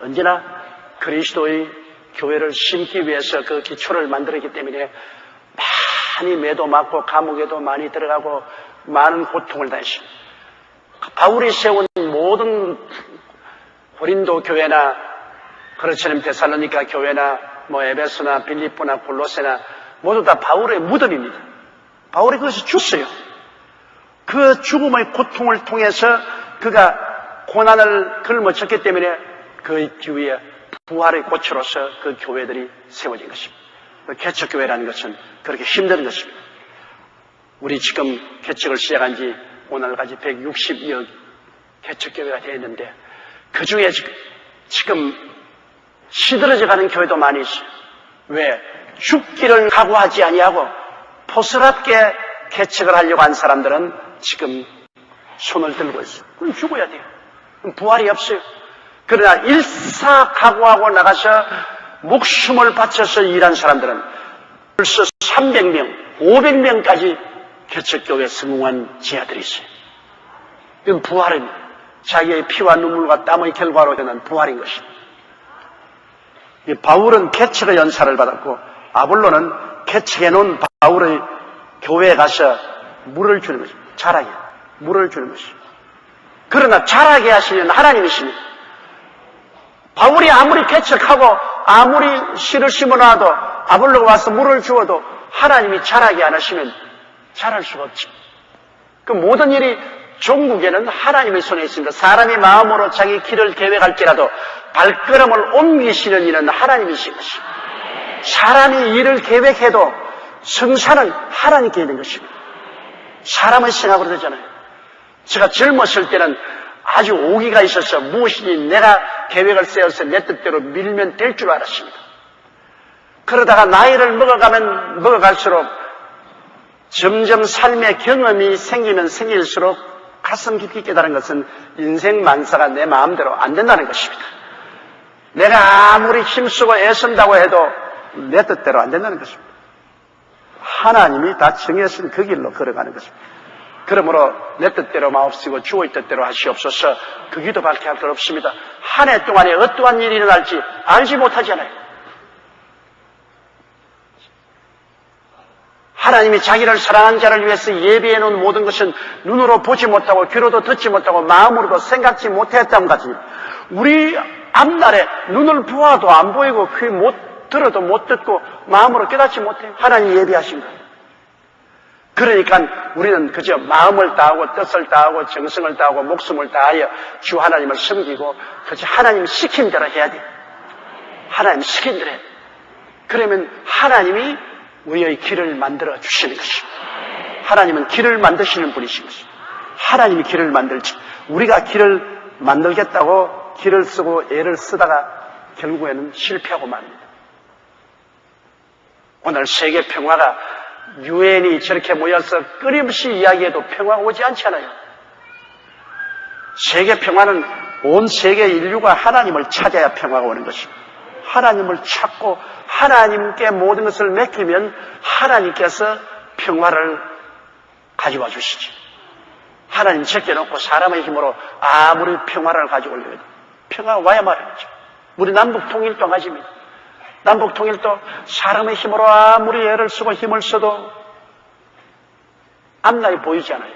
언제나 그리스도의 교회를 심기 위해서 그 기초를 만들었기 때문에 많이 매도 맞고 감옥에도 많이 들어가고 많은 고통을 당했습니다. 바울이 세운 모든 고린도 교회나 그렇지 않으면 데살로니가 교회나 에베소나 빌립보나 골로새나 모두 다 바울의 무덤입니다. 바울이 그것을 죽었어요. 그 죽음의 고통을 통해서 그가 고난을 걸머쳤기 때문에 그 뒤에 부활의 꽃으로서 그 교회들이 세워진 것입니다. 개척교회라는 것은 그렇게 힘든 것입니다. 우리 지금 개척을 시작한 지 오늘까지 160여 개척교회가 되어 있는데 그 중에 지금 시들어져 가는 교회도 많이 있어요. 왜? 죽기를 각오하지 아니하고 포스럽게 개척을 하려고 한 사람들은 지금 손을 들고 있어요. 그럼 죽어야 돼요. 그럼 부활이 없어요. 그러나 일사 각오하고 나가서 목숨을 바쳐서 일한 사람들은 벌써 300명, 500명까지 개척교회에 성공한 지하들이 있어요. 이건 부활은 자기의 피와 눈물과 땀의 결과로 되는 부활인 것입니다. 바울은 개척의 연사를 받았고 아볼로는 개척해놓은 바울의 교회에 가서 물을 주는 것입니다. 자라게 물을 주는 것입니다. 그러나 자라게 하시는 하나님이십니다. 바울이 아무리 개척하고 아무리 씨를 심어놔도 아볼로가 와서 물을 주어도 하나님이 자라게 안 하시면 자랄 수가 없죠. 그 모든 일이 종국에는 하나님의 손에 있습니다. 사람이 마음으로 자기 길을 계획할지라도 발걸음을 옮기시는 이는 하나님이신 것입니다. 사람이 일을 계획해도 성사는 하나님께 있는 것입니다. 사람의 생각으로 되잖아요. 제가 젊었을 때는 아주 오기가 있어서 무엇이니 내가 계획을 세워서 내 뜻대로 밀면 될 줄 알았습니다. 그러다가 나이를 먹어가면 먹어갈수록 점점 삶의 경험이 생기면 생길수록 가슴 깊이 깨달은 것은 인생 만사가 내 마음대로 안 된다는 것입니다. 내가 아무리 힘쓰고 애쓴다고 해도 내 뜻대로 안 된다는 것입니다. 하나님이 다 정해진 그 길로 걸어가는 것입니다. 그러므로 내 뜻대로 마옵시고 주의 뜻대로 하시옵소서. 그 기도밖에 할 것 없습니다. 한 해 동안에 어떠한 일이 일어날지 알지 못하잖아요. 하나님이 자기를 사랑한 자를 위해서 예비해 놓은 모든 것은 눈으로 보지 못하고 귀로도 듣지 못하고 마음으로도 생각지 못했다는 같이 우리 앞날에 눈을 보아도 안 보이고 귀 못 들어도 못 듣고 마음으로 깨닫지 못해요. 하나님이 예비하신 거예요. 그러니까 우리는 그저 마음을 다하고 뜻을 다하고 정성을 다하고 목숨을 다하여 주 하나님을 섬기고 그저 하나님 시킨 대로 해야 돼요. 하나님 시킨 대로 해야 돼요. 그러면 하나님이 우리의 길을 만들어 주시는 것입니다. 하나님은 길을 만드시는 분이신 것입니다. 하나님이 길을 만들지 우리가 길을 만들겠다고 길을 쓰고 애를 쓰다가 결국에는 실패하고 맙니다. 오늘 세계 평화가 유엔이 저렇게 모여서 끊임없이 이야기해도 평화가 오지 않잖아요. 세계 평화는 온 세계 인류가 하나님을 찾아야 평화가 오는 것입니다. 하나님을 찾고 하나님께 모든 것을 맡기면 하나님께서 평화를 가져와 주시지. 하나님 제껴놓고 사람의 힘으로 아무리 평화를 가져오려고 해도 평화가 와야 말이죠. 우리 남북통일도 가집니다. 남북통일도 사람의 힘으로 아무리 애를 쓰고 힘을 써도 앞날이 보이지 않아요.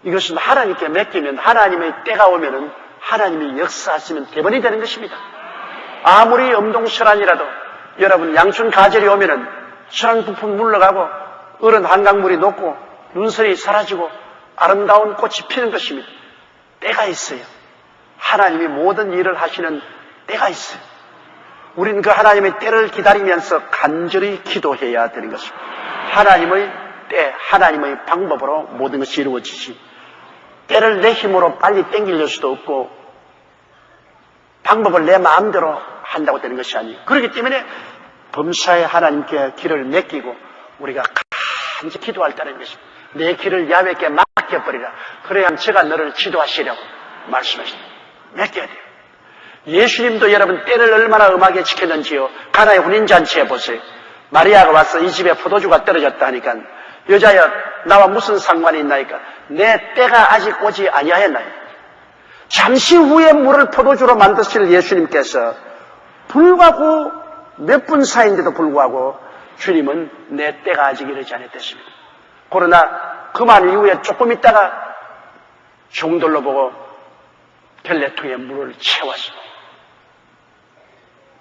이것은 하나님께 맡기면 하나님의 때가 오면은 하나님이 역사하시면 대번이 되는 것입니다. 아무리 엄동설한이라도 여러분 양춘 가절이 오면은 설한 부품 물러가고 얼은 한강물이 녹고 눈설이 사라지고 아름다운 꽃이 피는 것입니다. 때가 있어요. 하나님이 모든 일을 하시는 때가 있어요. 우리는 그 하나님의 때를 기다리면서 간절히 기도해야 되는 것입니다. 하나님의 때, 하나님의 방법으로 모든 것이 이루어지지. 때를 내 힘으로 빨리 땡길 수도 없고 방법을 내 마음대로 한다고 되는 것이 아니에요. 그렇기 때문에 범사에 하나님께 길을 맡기고 우리가 간절히 기도할 때는 것입니다. 내 길을 야훼께 맡겨버리라. 그래야 제가 너를 지도하시려고 말씀하십니다. 맡겨야 돼요. 예수님도 여러분 때를 얼마나 엄하게 지켰는지요. 가나의 혼인잔치에 보세요. 마리아가 와서 이 집에 포도주가 떨어졌다 하니까 여자여 나와 무슨 상관이 있나이까. 내 때가 아직 오지 아니하였나요. 잠시 후에 물을 포도주로 만드실 예수님께서 불구하고 몇 분 사이인데도 불구하고 주님은 내 때가 아직 이르지 않았습니다. 그러나 그만 이후에 조금 있다가 종들로 보고 별내통에 물을 채워서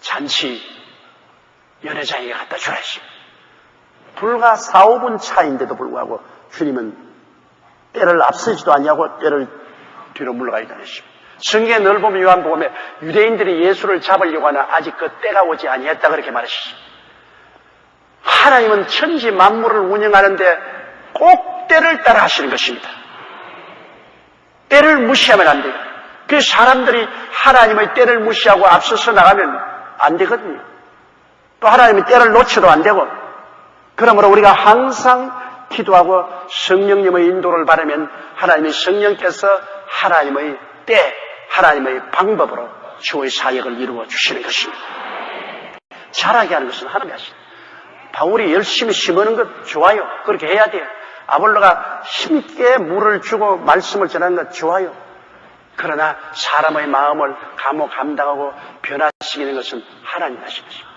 잔치 연회장에게 갖다 주라 했습니다. 불과 4, 5분 차인데도 불구하고 주님은 때를 앞서지도 아니하고 때를 뒤로 물러가기도 했습니다. 성경에 늘 보면 요한복음에 유대인들이 예수를 잡으려고 하나 아직 그 때가 오지 아니했다 그렇게 말하셨습니다. 하나님은 천지 만물을 운영하는데 꼭 때를 따라 하시는 것입니다. 때를 무시하면 안 돼요. 그 사람들이 하나님의 때를 무시하고 앞서서 나가면 안 되거든요. 또 하나님의 때를 놓쳐도 안 되고, 그러므로 우리가 항상 기도하고 성령님의 인도를 바라면 하나님의 성령께서 하나님의 때, 하나님의 방법으로 주의 사역을 이루어 주시는 것입니다. 잘하게 하는 것은 하나님이 하십니다. 바울이 열심히 심어놓은 것 좋아요. 그렇게 해야 돼요. 아볼로가 힘있게 물을 주고 말씀을 전하는 것 좋아요. 그러나 사람의 마음을 감당하고 변화시키는 것은 하나님 하시는 것입니다.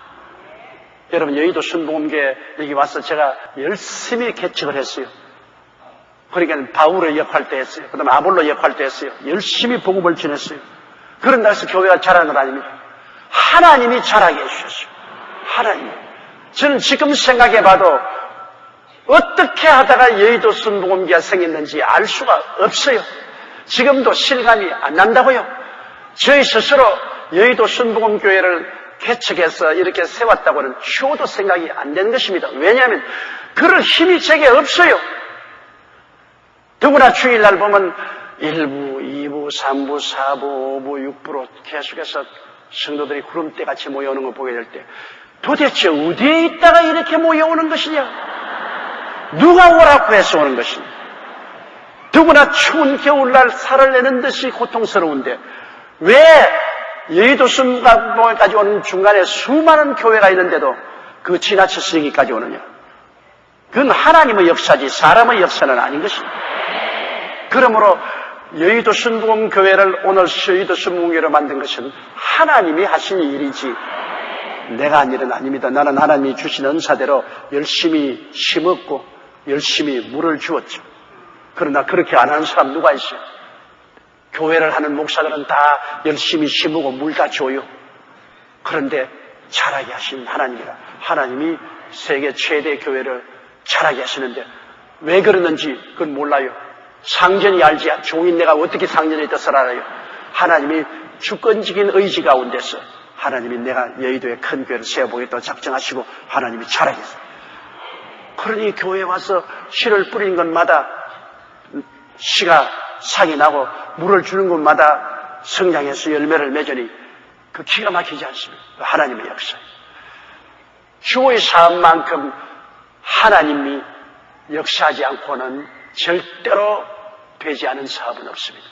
여러분 여의도 순복음교회 여기 와서 제가 열심히 개척을 했어요. 그러니까 바울의 역할도 했어요. 그 다음에 아볼로 역할도 했어요. 열심히 복음을 전했어요. 그런다고 해서 교회가 자라는 건 아닙니다. 하나님이 자라게 해주셨어요. 하나님. 저는 지금 생각해봐도 어떻게 하다가 여의도 순복음교회가 생겼는지 알 수가 없어요. 지금도 실감이 안 난다고요. 저희 스스로 여의도 순복음교회를 개척해서 이렇게 세웠다고는 추호도 생각이 안 되는 것입니다. 왜냐하면 그럴 힘이 제게 없어요. 더구나 주일날 보면 1부, 2부, 3부, 4부, 5부, 6부로 계속해서 성도들이 구름대같이 모여오는 걸 보게 될 때 도대체 어디에 있다가 이렇게 모여오는 것이냐? 누가 오라고 해서 오는 것이냐? 더구나 추운 겨울날 살을 내는 듯이 고통스러운데 왜 여의도 순복음교회까지 오는 중간에 수많은 교회가 있는데도 그 지나쳐서 여기까지 오느냐? 그건 하나님의 역사지 사람의 역사는 아닌 것입니다. 그러므로 여의도 순복음교회를 오늘 여의도 순복음교회로 만든 것은 하나님이 하신 일이지 내가 한 일은 아닙니다. 나는 하나님이 주신 은사대로 열심히 심었고 열심히 물을 주었죠. 그러나 그렇게 안 하는 사람 누가 있어요? 교회를 하는 목사들은 다 열심히 심고 물 다 줘요. 그런데 자라게 하신 하나님이라. 하나님이 세계 최대 교회를 자라게 하시는데 왜 그러는지 그건 몰라요. 상전이 알지 종인 내가 어떻게 상전이 뜻을 알아요. 하나님이 주권적인 의지 가운데서 하나님이 내가 여의도에 큰 교회를 세워보겠다고 작정하시고 하나님이 자라게 했어요. 그러니 교회에 와서 씨를 뿌리는 것마다 씨가 상이 나고 물을 주는 곳마다 성장해서 열매를 맺으니 그 기가 막히지 않습니까? 하나님의 역사. 주의 사업만큼 하나님이 역사하지 않고는 절대로 되지 않은 사업은 없습니다.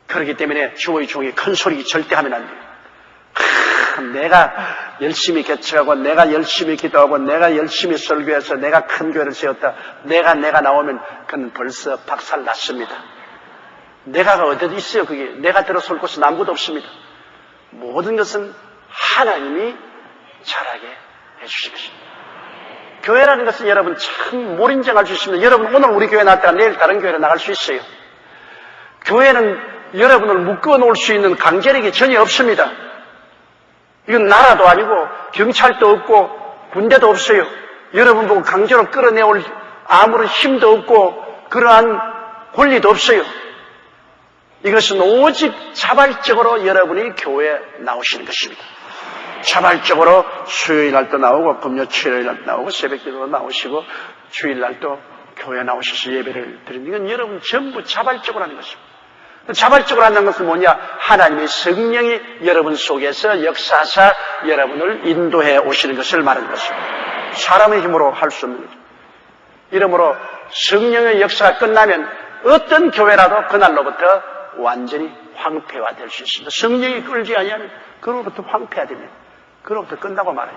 그렇기 때문에 주의 종이 큰 소리 절대 하면 안 돼요. 내가 열심히 개척하고 내가 열심히 기도하고 내가 열심히 설교해서 내가 큰 교회를 세웠다. 내가 나오면 그는 벌써 박살났습니다. 내가가 어디 있어요? 그게 내가 들어설 곳은 아무것도 없습니다. 모든 것은 하나님이 잘하게 해주신 것입니다. 교회라는 것은 여러분 참 몰인정할 수 있습니다. 여러분 오늘 우리 교회 나왔다가 내일 다른 교회로 나갈 수 있어요. 교회는 여러분을 묶어 놓을 수 있는 강제력이 전혀 없습니다. 이건 나라도 아니고 경찰도 없고 군대도 없어요. 여러분 보고 강제로 끌어내올 아무런 힘도 없고 그러한 권리도 없어요. 이것은 오직 자발적으로 여러분이 교회에 나오시는 것입니다. 자발적으로 수요일 날도 나오고 금요 토요일 날도 나오고 새벽기도도 나오시고 주일 날도 교회에 나오셔서 예배를 드리는 건 여러분 전부 자발적으로 하는 것입니다. 자발적으로 한다는 것은 뭐냐? 하나님의 성령이 여러분 속에서 역사하사 여러분을 인도해 오시는 것을 말하는 것입니다. 사람의 힘으로 할 수 없는 거죠. 이러므로 성령의 역사가 끝나면 어떤 교회라도 그날로부터 완전히 황폐화될 수 있습니다. 성령이 끌지 아니하면 그로부터 황폐화됩니다. 그로부터 끝나고 말아요.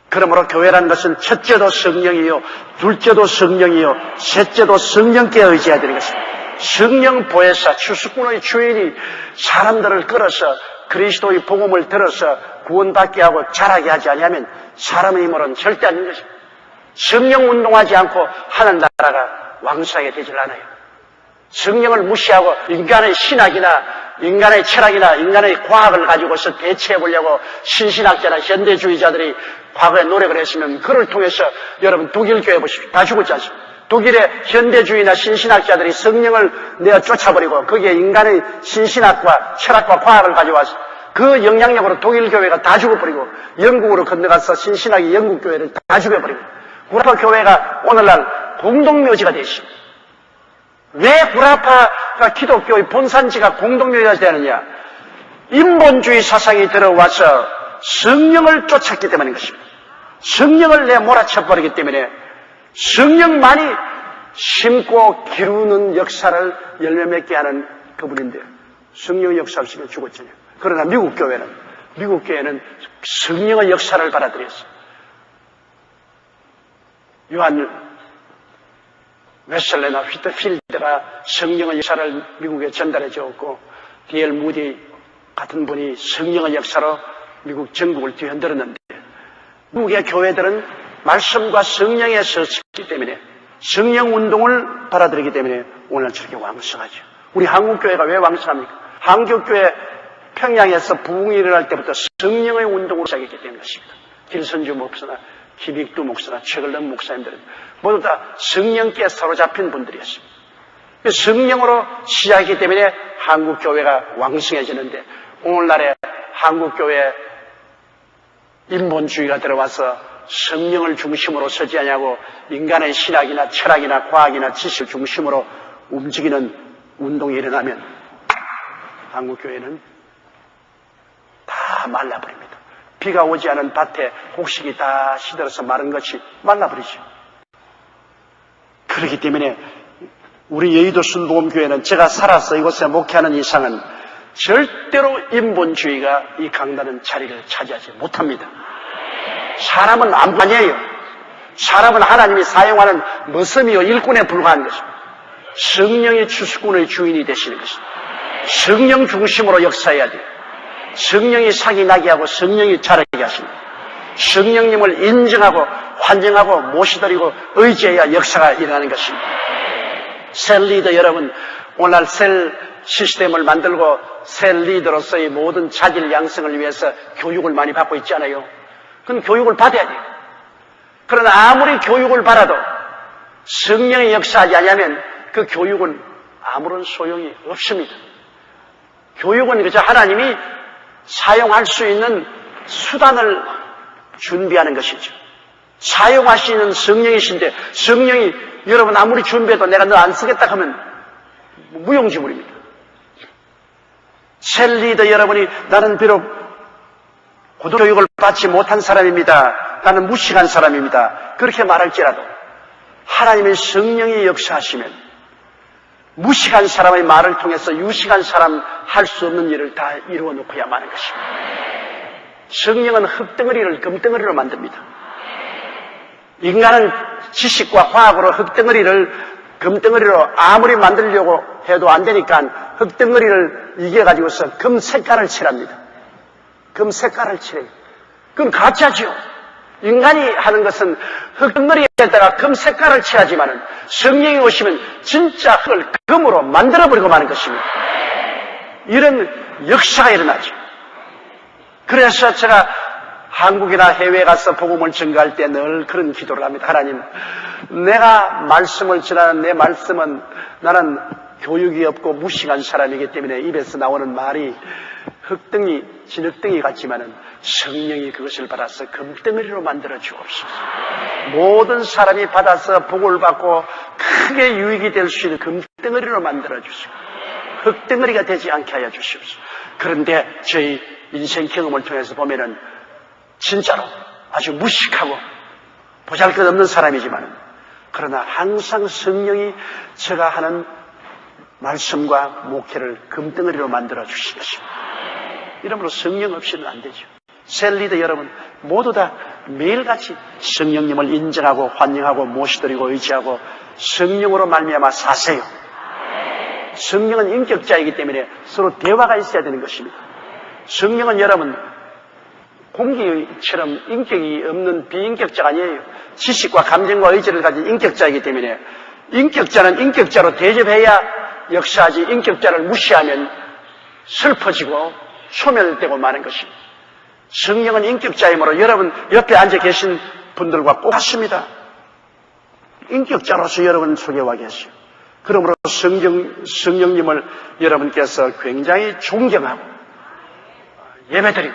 그러므로 교회라는 것은 첫째도 성령이요, 둘째도 성령이요, 셋째도 성령께 의지해야 되는 것입니다. 성령 보혜사, 추수꾼의 주인이 사람들을 끌어서 그리스도의 복음을 들어서 구원받게 하고 자라게 하지 아니하면 사람의 힘으로는 절대 아닌 것입니다. 성령 운동하지 않고 하는 나라가 왕성하게 되질 않아요. 성령을 무시하고 인간의 신학이나 인간의 철학이나 인간의 과학을 가지고서 대체해 보려고 신신학자나 현대주의자들이 과거에 노력을 했으면 그를 통해서 여러분 독일 교회 보십시오. 다 죽었지 않습니까? 독일의 현대주의나 신신학자들이 성령을 내어 쫓아버리고 거기에 인간의 신신학과 철학과 과학을 가져와서 그 영향력으로 독일 교회가 다 죽어버리고 영국으로 건너가서 신신학이 영국 교회를 다 죽여버리고 구라파 교회가 오늘날 공동묘지가 되어 있습니다. 왜 구라파가 기독교의 본산지가 공동묘지가 되느냐? 인본주의 사상이 들어와서 성령을 쫓았기 때문인 것입니다. 성령을 내몰아쳐버리기 때문에 성령만이 심고 기르는 역사를 열매 맺게 하는 그분인데 성령의 역사 없으면 죽었잖아요. 그러나 미국 교회는 성령의 역사를 받아들였어요. 요한 웨슬레나 휘트필드가 성령의 역사를 미국에 전달해 주었고 D.L. 무디 같은 분이 성령의 역사로 미국 전국을 뒤흔들었는데 미국의 교회들은 말씀과 성령에 서있기 때문에 성령 운동을 받아들이기 때문에 오늘 저렇게 왕성하죠. 우리 한국교회가 왜 왕성합니까? 한국교회 평양에서 부흥이 일어날 때부터 성령의 운동으로 시작했기 때문에 그렇습니다. 길선주 목사나 김익두 목사나 최글런 목사님들은 모두 다 성령께 사로잡힌 분들이었습니다. 성령으로 시작했기 때문에 한국교회가 왕성해지는데 오늘날의 한국교회 인본주의가 들어와서 성령을 중심으로 서지 않냐고 인간의 신학이나 철학이나 과학이나 지식을 중심으로 움직이는 운동이 일어나면 한국교회는 다 말라버립니다. 비가 오지 않은 밭에 곡식이 다 시들어서 마른 것이 말라버리죠. 그렇기 때문에 우리 여의도 순복음교회는 제가 살아서 이곳에 목회하는 이상은 절대로 인본주의가 이 강단은 자리를 차지하지 못합니다. 사람은 아니에요. 사람은 하나님이 사용하는 머슴이요 일꾼에 불과한 것입니다. 성령의 추수꾼의 주인이 되시는 것입니다. 성령 중심으로 역사해야 돼요. 성령이 상이 나게 하고 성령이 자라게 하십니다. 성령님을 인정하고 환영하고 모시드리고 의지해야 역사가 일어나는 것입니다. 셀 리더 여러분, 오늘날 셀 시스템을 만들고 셀 리더로서의 모든 자질 양성을 위해서 교육을 많이 받고 있잖아요. 그건 교육을 받아야 돼요. 그러나 아무리 교육을 받아도 성령이 역사하지 않으면 그 교육은 아무런 소용이 없습니다. 교육은 그저 하나님이 사용할 수 있는 수단을 준비하는 것이죠. 사용하시는 성령이신데 성령이 여러분 아무리 준비해도 내가 너 안 쓰겠다 하면 무용지물입니다. 셀리더 여러분이 나는 비록 고등교육을 받지 못한 사람입니다. 나는 무식한 사람입니다. 그렇게 말할지라도 하나님의 성령이 역사하시면 무식한 사람의 말을 통해서 유식한 사람 할 수 없는 일을 다 이루어 놓고야 마는 것입니다. 성령은 흙덩어리를 금덩어리로 만듭니다. 인간은 지식과 과학으로 흙덩어리를 금덩어리로 아무리 만들려고 해도 안 되니까 흙덩어리를 이겨가지고서 금 색깔을 칠합니다. 금 색깔을 칠해요. 그럼 가짜죠. 인간이 하는 것은 흙덩어리에다가 금 색깔을 칠하지만은 성령이 오시면 진짜 흙을 금으로 만들어버리고 마는 것입니다. 이런 역사가 일어나죠. 그래서 제가 한국이나 해외에 가서 복음을 전가할 때 늘 그런 기도를 합니다. 하나님, 내가 말씀을 전하는 내 말씀은 나는 교육이 없고 무식한 사람이기 때문에 입에서 나오는 말이 흙덩이, 진흙덩이 같지만은 성령이 그것을 받아서 금덩어리로 만들어 주옵소서. 모든 사람이 받아서 복을 받고 크게 유익이 될 수 있는 금덩어리로 만들어 주시고 흙덩어리가 되지 않게 하여 주시옵소서. 그런데 저희 인생 경험을 통해서 보면은 진짜로 아주 무식하고 보잘것없는 사람이지만 그러나 항상 성령이 제가 하는 말씀과 목회를 금덩어리로 만들어 주신 것입니다. 이러므로 성령 없이는 안 되죠. 셀리더 여러분 모두 다 매일같이 성령님을 인정하고 환영하고 모시드리고 의지하고 성령으로 말미암아 사세요. 성령은 인격자이기 때문에 서로 대화가 있어야 되는 것입니다. 성령은 여러분 공기처럼 인격이 없는 비인격자가 아니에요. 지식과 감정과 의지를 가진 인격자이기 때문에 인격자는 인격자로 대접해야 역사하지 인격자를 무시하면 슬퍼지고 소멸되고 마는 것입니다. 성령은 인격자이므로 여러분 옆에 앉아 계신 분들과 꼭 같습니다. 인격자로서 여러분 소개와 계시오. 그러므로 성령님을 여러분께서 굉장히 존경하고 예배드리고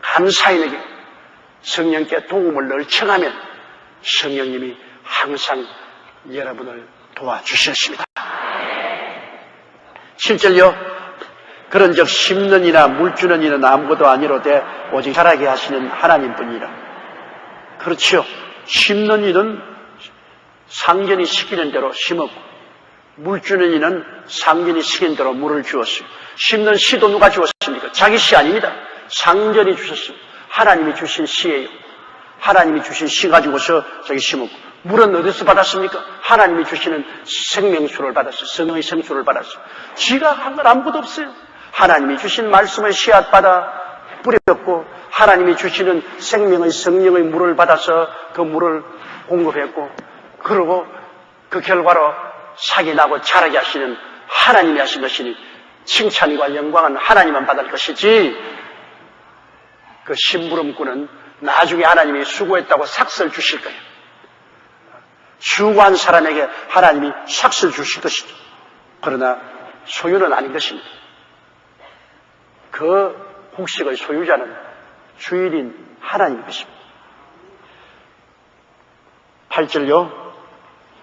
감사히 여기고 성령께 도움을 늘 청하면 성령님이 항상 여러분을 도와주셨습니다. 7절요. 그런즉 심는 이나 물 주는 이는 아무것도 아니로되 오직 자라게 하시는 하나님뿐이라. 그렇지요. 심는 이는 상전이 시키는 대로 심었고 물 주는 이는 상전이 시키는 대로 물을 주었어요. 심는 씨도 누가 주었습니까? 자기 씨 아닙니다. 상전이 주셨습니다. 하나님이 주신 씨예요. 하나님이 주신 씨 가지고서 저기 심었고 물은 어디서 받았습니까? 하나님이 주시는 생명수를 받았어요. 성령의 생수를 받았어요. 지가 한 건 아무것도 없어요. 하나님이 주신 말씀을 씨앗 받아 뿌렸고 하나님이 주시는 생명의 성령의 물을 받아서 그 물을 공급했고 그러고 그 결과로 sak이 나고 자라게 하시는 하나님이 하신 것이니 칭찬과 영광은 하나님만 받을 것이지 그 심부름꾼은 나중에 하나님이 수고했다고 삭스를 주실 거예요. 수고한 사람에게 하나님이 삭스를 주실 것이죠. 그러나 소유는 아닌 것입니다. 그 곡식의 소유자는 주인인 하나님인 것입니다. 8절요.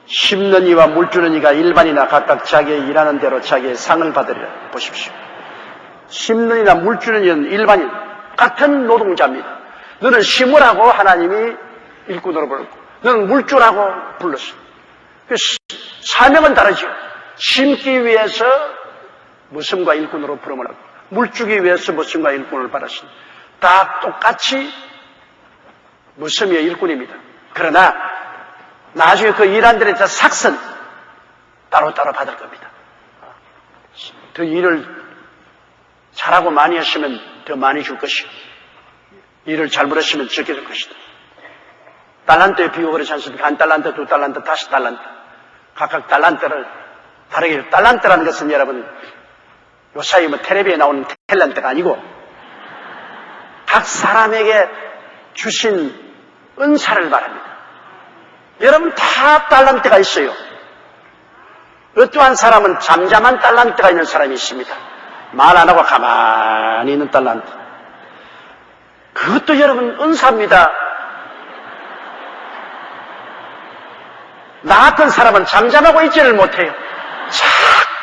심는 이와 물 주는 이가 일반이나 각각 자기의 일하는 대로 자기의 상을 받으리라. 보십시오. 심는 이나 물 주는 이는 일반인, 같은 노동자입니다. 너는 심으라고 하나님이 일꾼으로 불렀고 너는 물 주라고 불렀어요. 사명은 다르죠. 심기 위해서 무슨과 일꾼으로 부름을 하고 물 주기 위해서 무슨과 일꾼을 받았습니다. 다 똑같이 무슨의 일꾼입니다. 그러나 나중에 그 일한 데에 대해서 삭선 따로따로 받을 겁니다. 더 일을 잘하고 많이 했으면 더 많이 줄 것이고 일을 잘못했으면 적게 줄 것이다. 달란트에 비유가 그렇지 않습니까? 한 달란트, 두 달란트, 다섯 달란트. 각각 달란트를 다르게. 달란트라는 것은 여러분 요사이 텔레비에 나오는 탤런트가 아니고 각 사람에게 주신 은사를 말합니다. 여러분 다 달란트가 있어요. 어떠한 사람은 잠잠한 달란트가 있는 사람이 있습니다. 말 안 하고 가만히 있는 달란트. 그것도 여러분 은사입니다. 나 같은 사람은 잠잠하고 있지를 못해요.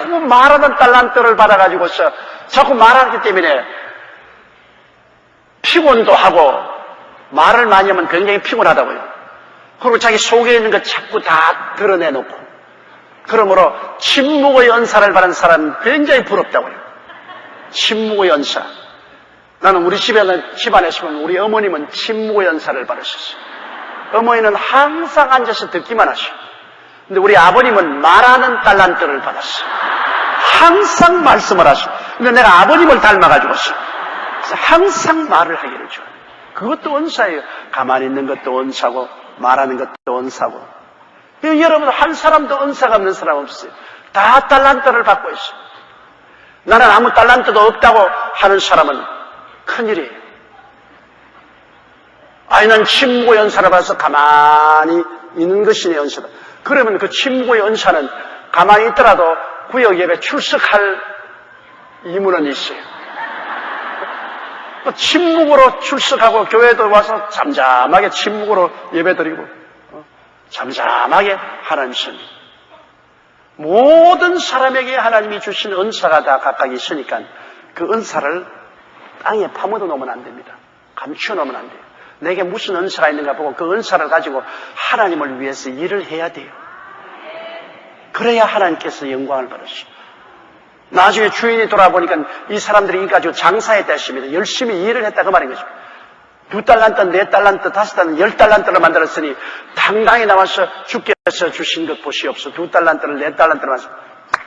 자꾸 말하는 달란트를 받아가지고서 자꾸 말하기 때문에 피곤도 하고 말을 많이 하면 굉장히 피곤하다고요. 그리고 자기 속에 있는 것 자꾸 다 드러내놓고 그러므로 침묵의 연사를 받은 사람은 굉장히 부럽다고요. 침묵의 연사. 나는 우리 집안에서 보면 우리 어머님은 침묵의 연사를 받으셨어요. 어머니는 항상 앉아서 듣기만 하시고 근데 우리 아버님은 말하는 달란트를 받았어요. 항상 말씀을 하시고 근데 내가 아버님을 닮아가지고서 항상 말을 하기를 줘요. 그것도 은사예요. 가만히 있는 것도 은사고 말하는 것도 은사고. 여러분 한 사람도 은사가 없는 사람 없어요. 다 달란트를 받고 있어요. 나는 아무 달란트도 없다고 하는 사람은 큰일이에요. 아니 난 침묵의 연사를 받아서 가만히 있는 것이 내 연사다. 그러면 그 침묵의 연사는 가만히 있더라도 구역 예배 출석할 의무는 있어요. 침묵으로 출석하고 교회도 와서 잠잠하게 침묵으로 예배드리고 잠잠하게 하나님 섭니다. 모든 사람에게 하나님이 주신 은사가 다 각각 있으니까 그 은사를 땅에 파묻어 놓으면 안 됩니다. 감추어 놓으면 안 돼요. 내게 무슨 은사가 있는가 보고 그 은사를 가지고 하나님을 위해서 일을 해야 돼요. 그래야 하나님께서 영광을 받으시고 나중에 주인이 돌아보니까 이 사람들이 이까지고 장사했다 했습니다. 열심히 일을 했다 그 말인 거죠. 2달란트, 4달란트, 5달란트, 10달란트를 만들었으니 당당히 나와서 주께서 주신 것 보시옵소서. 2달란트를 4달란트를 만들어서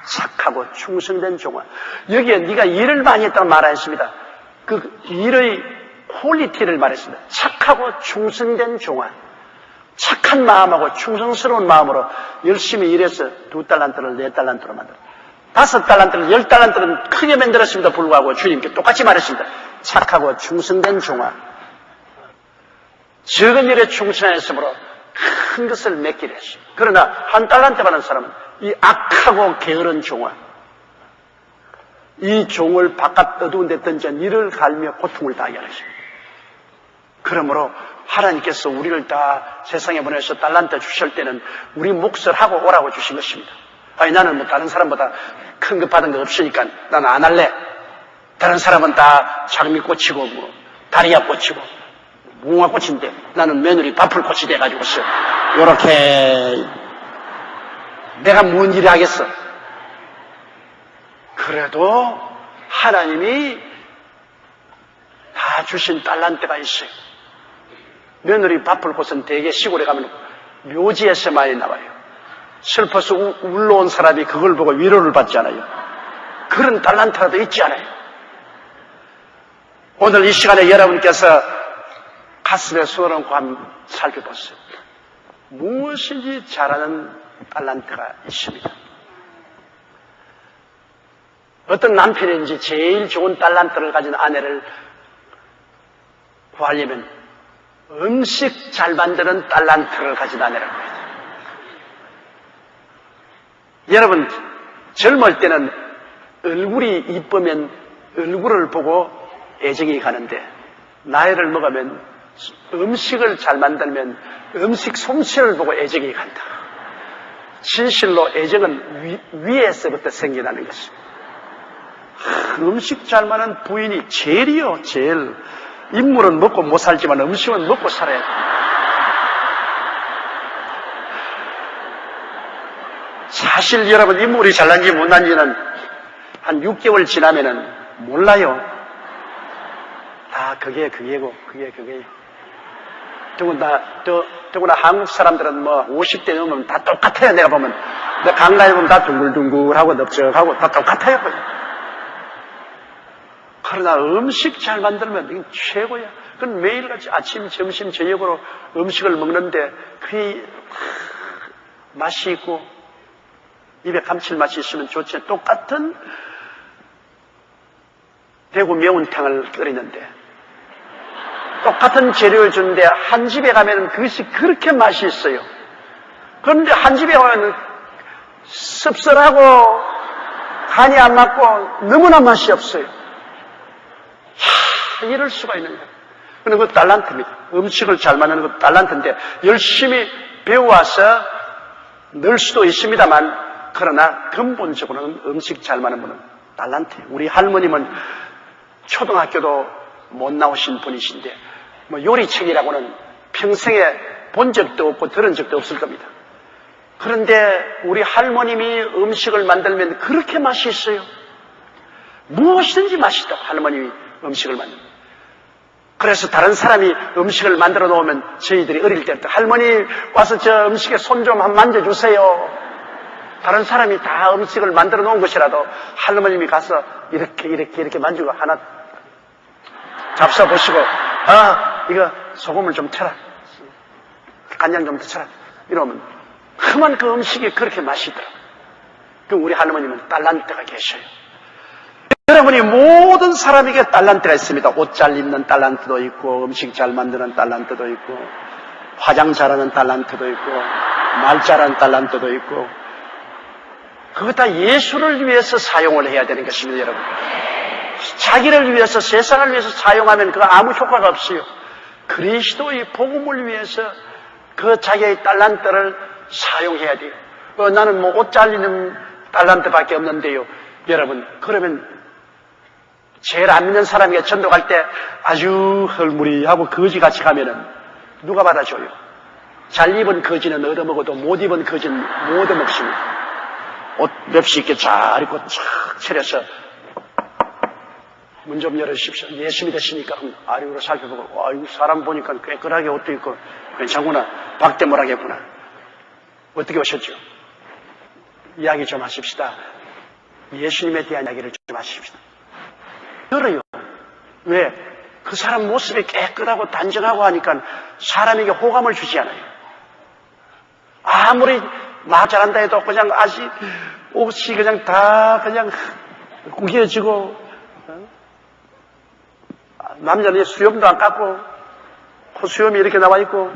착하고 충성된 종아. 여기에 네가 일을 많이 했다고 말하였습니다. 그 일의 퀄리티를 말했습니다. 착하고 충성된 종아. 착한 마음하고 충성스러운 마음으로 열심히 일해서 2달란트를 4달란트로 만들어. 5달란트를 10달란트는 크게 만들었습니다. 불구하고 주님께 똑같이 말했습니다. 착하고 충성된 종아. 적은 일에 충성했으므로 큰 것을 맺기로 했어요. 그러나 1달란트 받은 사람은 이 악하고 게으른 종아. 이 종을 바깥 어두운 데 던져 이를 갈며 고통을 당하게 하십니다. 그러므로 하나님께서 우리를 다 세상에 보내서 달란트 주실 때는 우리 몫을 하고 오라고 주신 것입니다. 아니 나는 뭐 다른 사람보다 큰 것 받은 거 없으니까 나는 안 할래. 다른 사람은 다 장미꽃이고 뭐 다리야 꽃이고 무궁화꽃인데 나는 며느리 바풀꽃이 돼가지고서 요렇게 내가 뭔 일을 하겠어. 그래도 하나님이 다 주신 달란트가 있어요. 며느리 바풀꽃은 대개 시골에 가면 묘지에서 많이 나와요. 슬퍼서 울러온 사람이 그걸 보고 위로를 받잖아요. 그런 달란트라도 있지 않아요. 오늘 이 시간에 여러분께서 가슴에 손을 얹고 한번 살펴보세요. 무엇인지 잘하는 달란트가 있습니다. 어떤 남편인지 제일 좋은 달란트를 가진 아내를 구하려면 음식 잘 만드는 달란트를 가진 아내를 구해야 돼요. 여러분 젊을 때는 얼굴이 이쁘면 얼굴을 보고 애정이 가는데 나이를 먹으면 음식을 잘 만들면 음식 솜씨를 보고 애정이 간다. 진실로 애정은 위에서부터 생겨나는 것입니다. 음식 잘 만든 부인이 제일이요. 제일. 인물은 먹고 못 살지만 음식은 먹고 살아야 돼. 사실 여러분 인물이 잘난지 못난지는 한 6개월 지나면은 몰라요. 다 그게고 그게. 더구나 한국 사람들은 뭐 50대 넘으면 다 똑같아요. 내가 보면. 내가 강가에 보면 다 둥글둥글하고 넓적하고 다 똑같아요. 그러나 음식 잘 만들면 이건 최고야. 그건 매일같이 아침, 점심, 저녁으로 음식을 먹는데 그 맛이 있고 입에 감칠맛이 있으면 좋지. 똑같은 대구 매운탕을 끓이는데 똑같은 재료를 주는데 한 집에 가면 그것이 그렇게 맛이 있어요. 그런데 한 집에 가면 씁쓸하고 간이 안 맞고 너무나 맛이 없어요. 이럴 수가 있는 거예요. 그건 그 달란트입니다. 음식을 잘 만드는 것 달란트인데 열심히 배워와서 늘 수도 있습니다만 그러나 근본적으로는 음식 잘 맞는 분은 달란트. 우리 할머님은 초등학교도 못 나오신 분이신데 뭐 요리책이라고는 평생에 본 적도 없고 들은 적도 없을 겁니다. 그런데 우리 할머님이 음식을 만들면 그렇게 맛이 있어요. 무엇이든지 맛있다고 할머님이 음식을 만듭니다. 그래서 다른 사람이 음식을 만들어 놓으면 저희들이 어릴 때부터 할머니 와서 저 음식에 손 좀 한번 만져주세요. 다른 사람이 다 음식을 만들어 놓은 것이라도 할머님이 가서 이렇게 만지고 하나 잡숴보시고 이거 소금을 좀 쳐라. 간장 좀 더 쳐라. 이러면 그만 그 음식이 그렇게 맛있더라고요. 그럼 우리 할머님은 달란트가 계셔요. 여러분이 모든 사람에게 달란트가 있습니다. 옷 잘 입는 달란트도 있고 음식 잘 만드는 달란트도 있고 화장 잘하는 달란트도 있고 말 잘하는 달란트도 있고 그거 다 예수를 위해서 사용을 해야 되는 것입니다. 여러분. 자기를 위해서 세상을 위해서 사용하면 그거 아무 효과가 없어요. 그리스도의 복음을 위해서 그 자기의 달란트를 사용해야 돼요. 나는 뭐 옷 잘 입는 달란트밖에 없는데요. 여러분 그러면 제일 안 믿는 사람에게 전도할 때 아주 헐무리하고 거지같이 가면은 누가 받아줘요? 잘 입은 거지는 얻어먹어도 못 입은 거지는 못 얻어먹습니다. 옷 맵시 있게 잘 입고 착 차려서 문 좀 열어주십시오. 예수 믿으시니까 아래로 살펴보고 아이고 사람 보니까 깨끗하게 옷도 입고 괜찮구나. 박대모라겠구나. 어떻게 오셨죠? 이야기 좀 하십시다. 예수님에 대한 이야기를 좀 하십시다. 열어요. 왜? 그 사람 모습이 깨끗하고 단정하고 하니까 사람에게 호감을 주지 않아요. 아무리 말 잘한다 해도 그냥 아직 옷이 그냥 다 그냥 구겨지고 남자는 수염도 안 깎고 코수염이 이렇게 나와 있고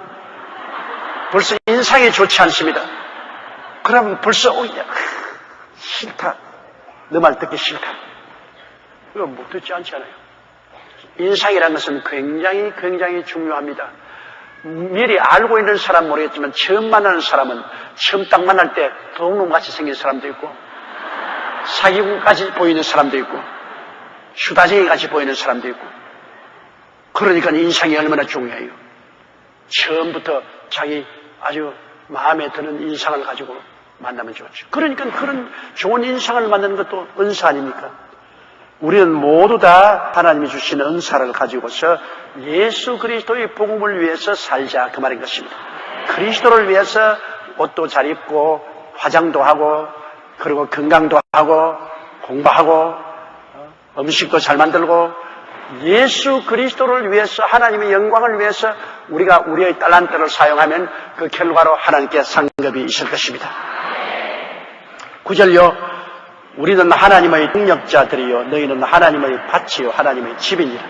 벌써 인상이 좋지 않습니다. 그러면 벌써 싫다. 너 말 듣기 싫다. 이거 못 듣지 않잖아요. 인상이라는 것은 굉장히 중요합니다. 미리 알고 있는 사람 모르겠지만 처음 만나는 사람은 처음 딱 만날 때 도둑놈같이 생긴 사람도 있고 사기꾼까지 보이는 사람도 있고 휴다쟁이같이 보이는 사람도 있고 그러니까 인상이 얼마나 중요해요. 처음부터 자기 아주 마음에 드는 인상을 가지고 만나면 좋죠. 그러니까 그런 좋은 인상을 만드는 것도 은사 아닙니까? 우리는 모두 다 하나님이 주신 은사를 가지고서 예수 그리스도의 복음을 위해서 살자 그 말인 것입니다. 그리스도를 위해서 옷도 잘 입고 화장도 하고 그리고 건강도 하고 공부하고 음식도 잘 만들고 예수 그리스도를 위해서 하나님의 영광을 위해서 우리가 우리의 달란트를 사용하면 그 결과로 하나님께 상급이 있을 것입니다. 9절요. 우리는 하나님의 능력자들이요 너희는 하나님의 밭이요 하나님의 집이니라.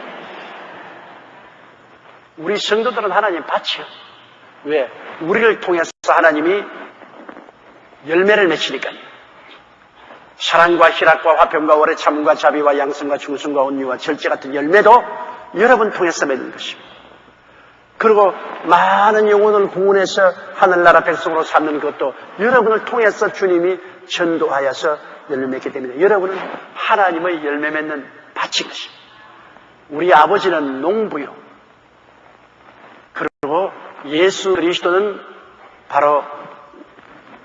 우리 성도들은 하나님 밭이요. 왜? 우리를 통해서 하나님이 열매를 맺히니까요. 사랑과 희락과 화평과 오래 참음과 자비와 양성과 충성과 온유와 절제 같은 열매도 여러분 통해서 맺는 것입니다. 그리고 많은 영혼을 구원해서 하늘나라 백성으로 삼는 것도 여러분을 통해서 주님이 전도하여서 열매 맺게 됩니다. 여러분은 하나님의 열매 맺는 밭인 것입니다. 우리 아버지는 농부요. 그리고 예수 그리스도는 바로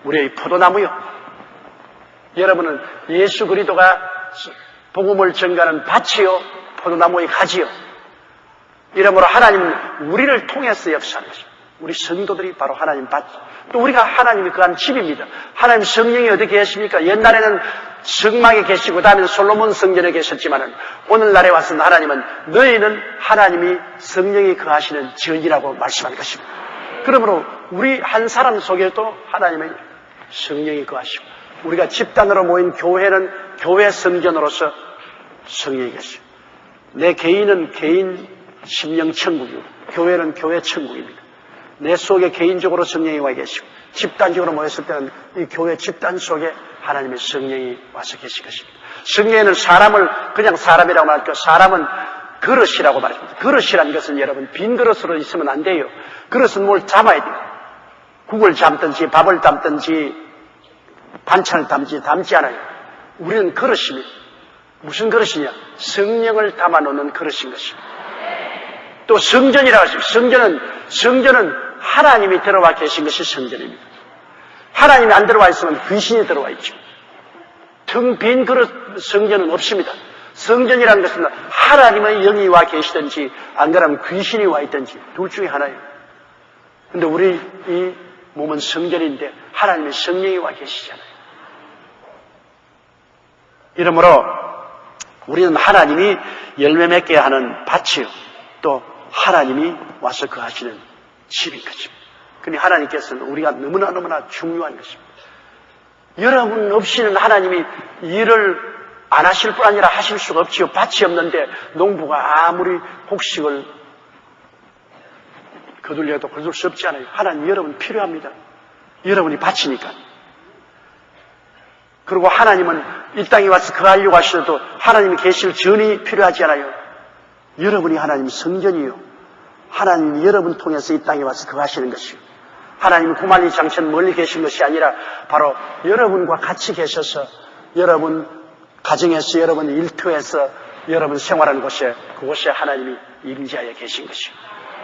우리의 포도나무요. 여러분은 예수 그리스도가 복음을 전가하는 밭이요 포도나무의 가지요. 이러므로 하나님은 우리를 통해서 역사하는 것입니다. 우리 성도들이 바로 하나님 밭. 또 우리가 하나님이 그한 집입니다. 하나님 성령이 어디 계십니까? 옛날에는 성막에 계시고 다음에는 솔로몬 성전에 계셨지만은 오늘날에 와서 하나님은 너희는 하나님이 성령이 거하시는 전이라고 말씀하는 것입니다. 그러므로 우리 한 사람 속에도 하나님의 성령이 거하시고 우리가 집단으로 모인 교회는 교회 성전으로서 성령이 계시고 내 개인은 개인 심령 천국이고 교회는 교회 천국입니다. 내 속에 개인적으로 성령이 와 계시고 집단적으로 모였을 때는 이 교회 집단 속에 하나님의 성령이 와서 계실 것입니다. 성령에는 사람을 그냥 사람이라고 말할 때 사람은 그릇이라고 말합니다. 그릇이라는 것은 여러분 빈 그릇으로 있으면 안 돼요. 그릇은 뭘 담아야 돼요. 국을 담든지 밥을 담든지 반찬을 담지 않아요. 우리는 그릇입니다. 무슨 그릇이냐? 성령을 담아놓는 그릇인 것입니다. 또 성전이라고 하십니다. 성전은 하나님이 들어와 계신 것이 성전입니다. 하나님이 안 들어와 있으면 귀신이 들어와 있죠. 텅 빈 그릇 성전은 없습니다. 성전이라는 것은 하나님의 영이 와 계시든지 안 그러면 귀신이 와 있든지 둘 중에 하나예요. 근데 우리 이 몸은 성전인데 하나님의 성령이 와 계시잖아요. 이러므로 우리는 하나님이 열매 맺게 하는 밭이요. 또 하나님이 와서 거하시는 집인 것입니다. 그러니 하나님께서는 우리가 너무나 중요한 것입니다. 여러분 없이는 하나님이 일을 안 하실 뿐 아니라 하실 수가 없지요. 밭이 없는데 농부가 아무리 곡식을 거둘려도 거둘 수 없지 않아요. 하나님 여러분 필요합니다. 여러분이 밭이니까. 그리고 하나님은 이 땅에 와서 거하려고 하셔도 하나님이 계실 전이 필요하지 않아요. 여러분이 하나님 성전이요. 하나님이 여러분 통해서 이 땅에 와서 거하시는 것이요. 하나님은 구만리 장천 멀리 계신 것이 아니라 바로 여러분과 같이 계셔서 여러분 가정에서 여러분 일터에서 여러분 생활하는 곳에 그곳에 하나님이 임재하여 계신 것이요.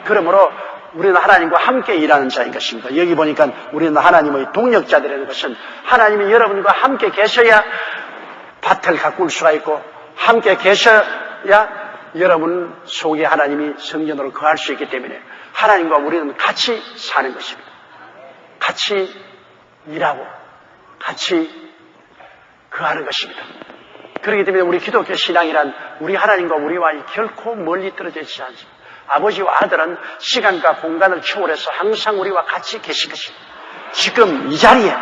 그러므로 우리는 하나님과 함께 일하는 자인 것입니다. 여기 보니까 우리는 하나님의 동력자들이라는 것은 하나님이 여러분과 함께 계셔야 밭을 가꿀 수가 있고 함께 계셔야 여러분 속에 하나님이 성전으로 거할 수 있기 때문에 하나님과 우리는 같이 사는 것입니다. 같이 일하고 같이 거하는 것입니다. 그렇기 때문에 우리 기독교 신앙이란 우리 하나님과 우리와 결코 멀리 떨어져 있지 않습니다. 아버지와 아들은 시간과 공간을 초월해서 항상 우리와 같이 계신 것입니다. 지금 이 자리에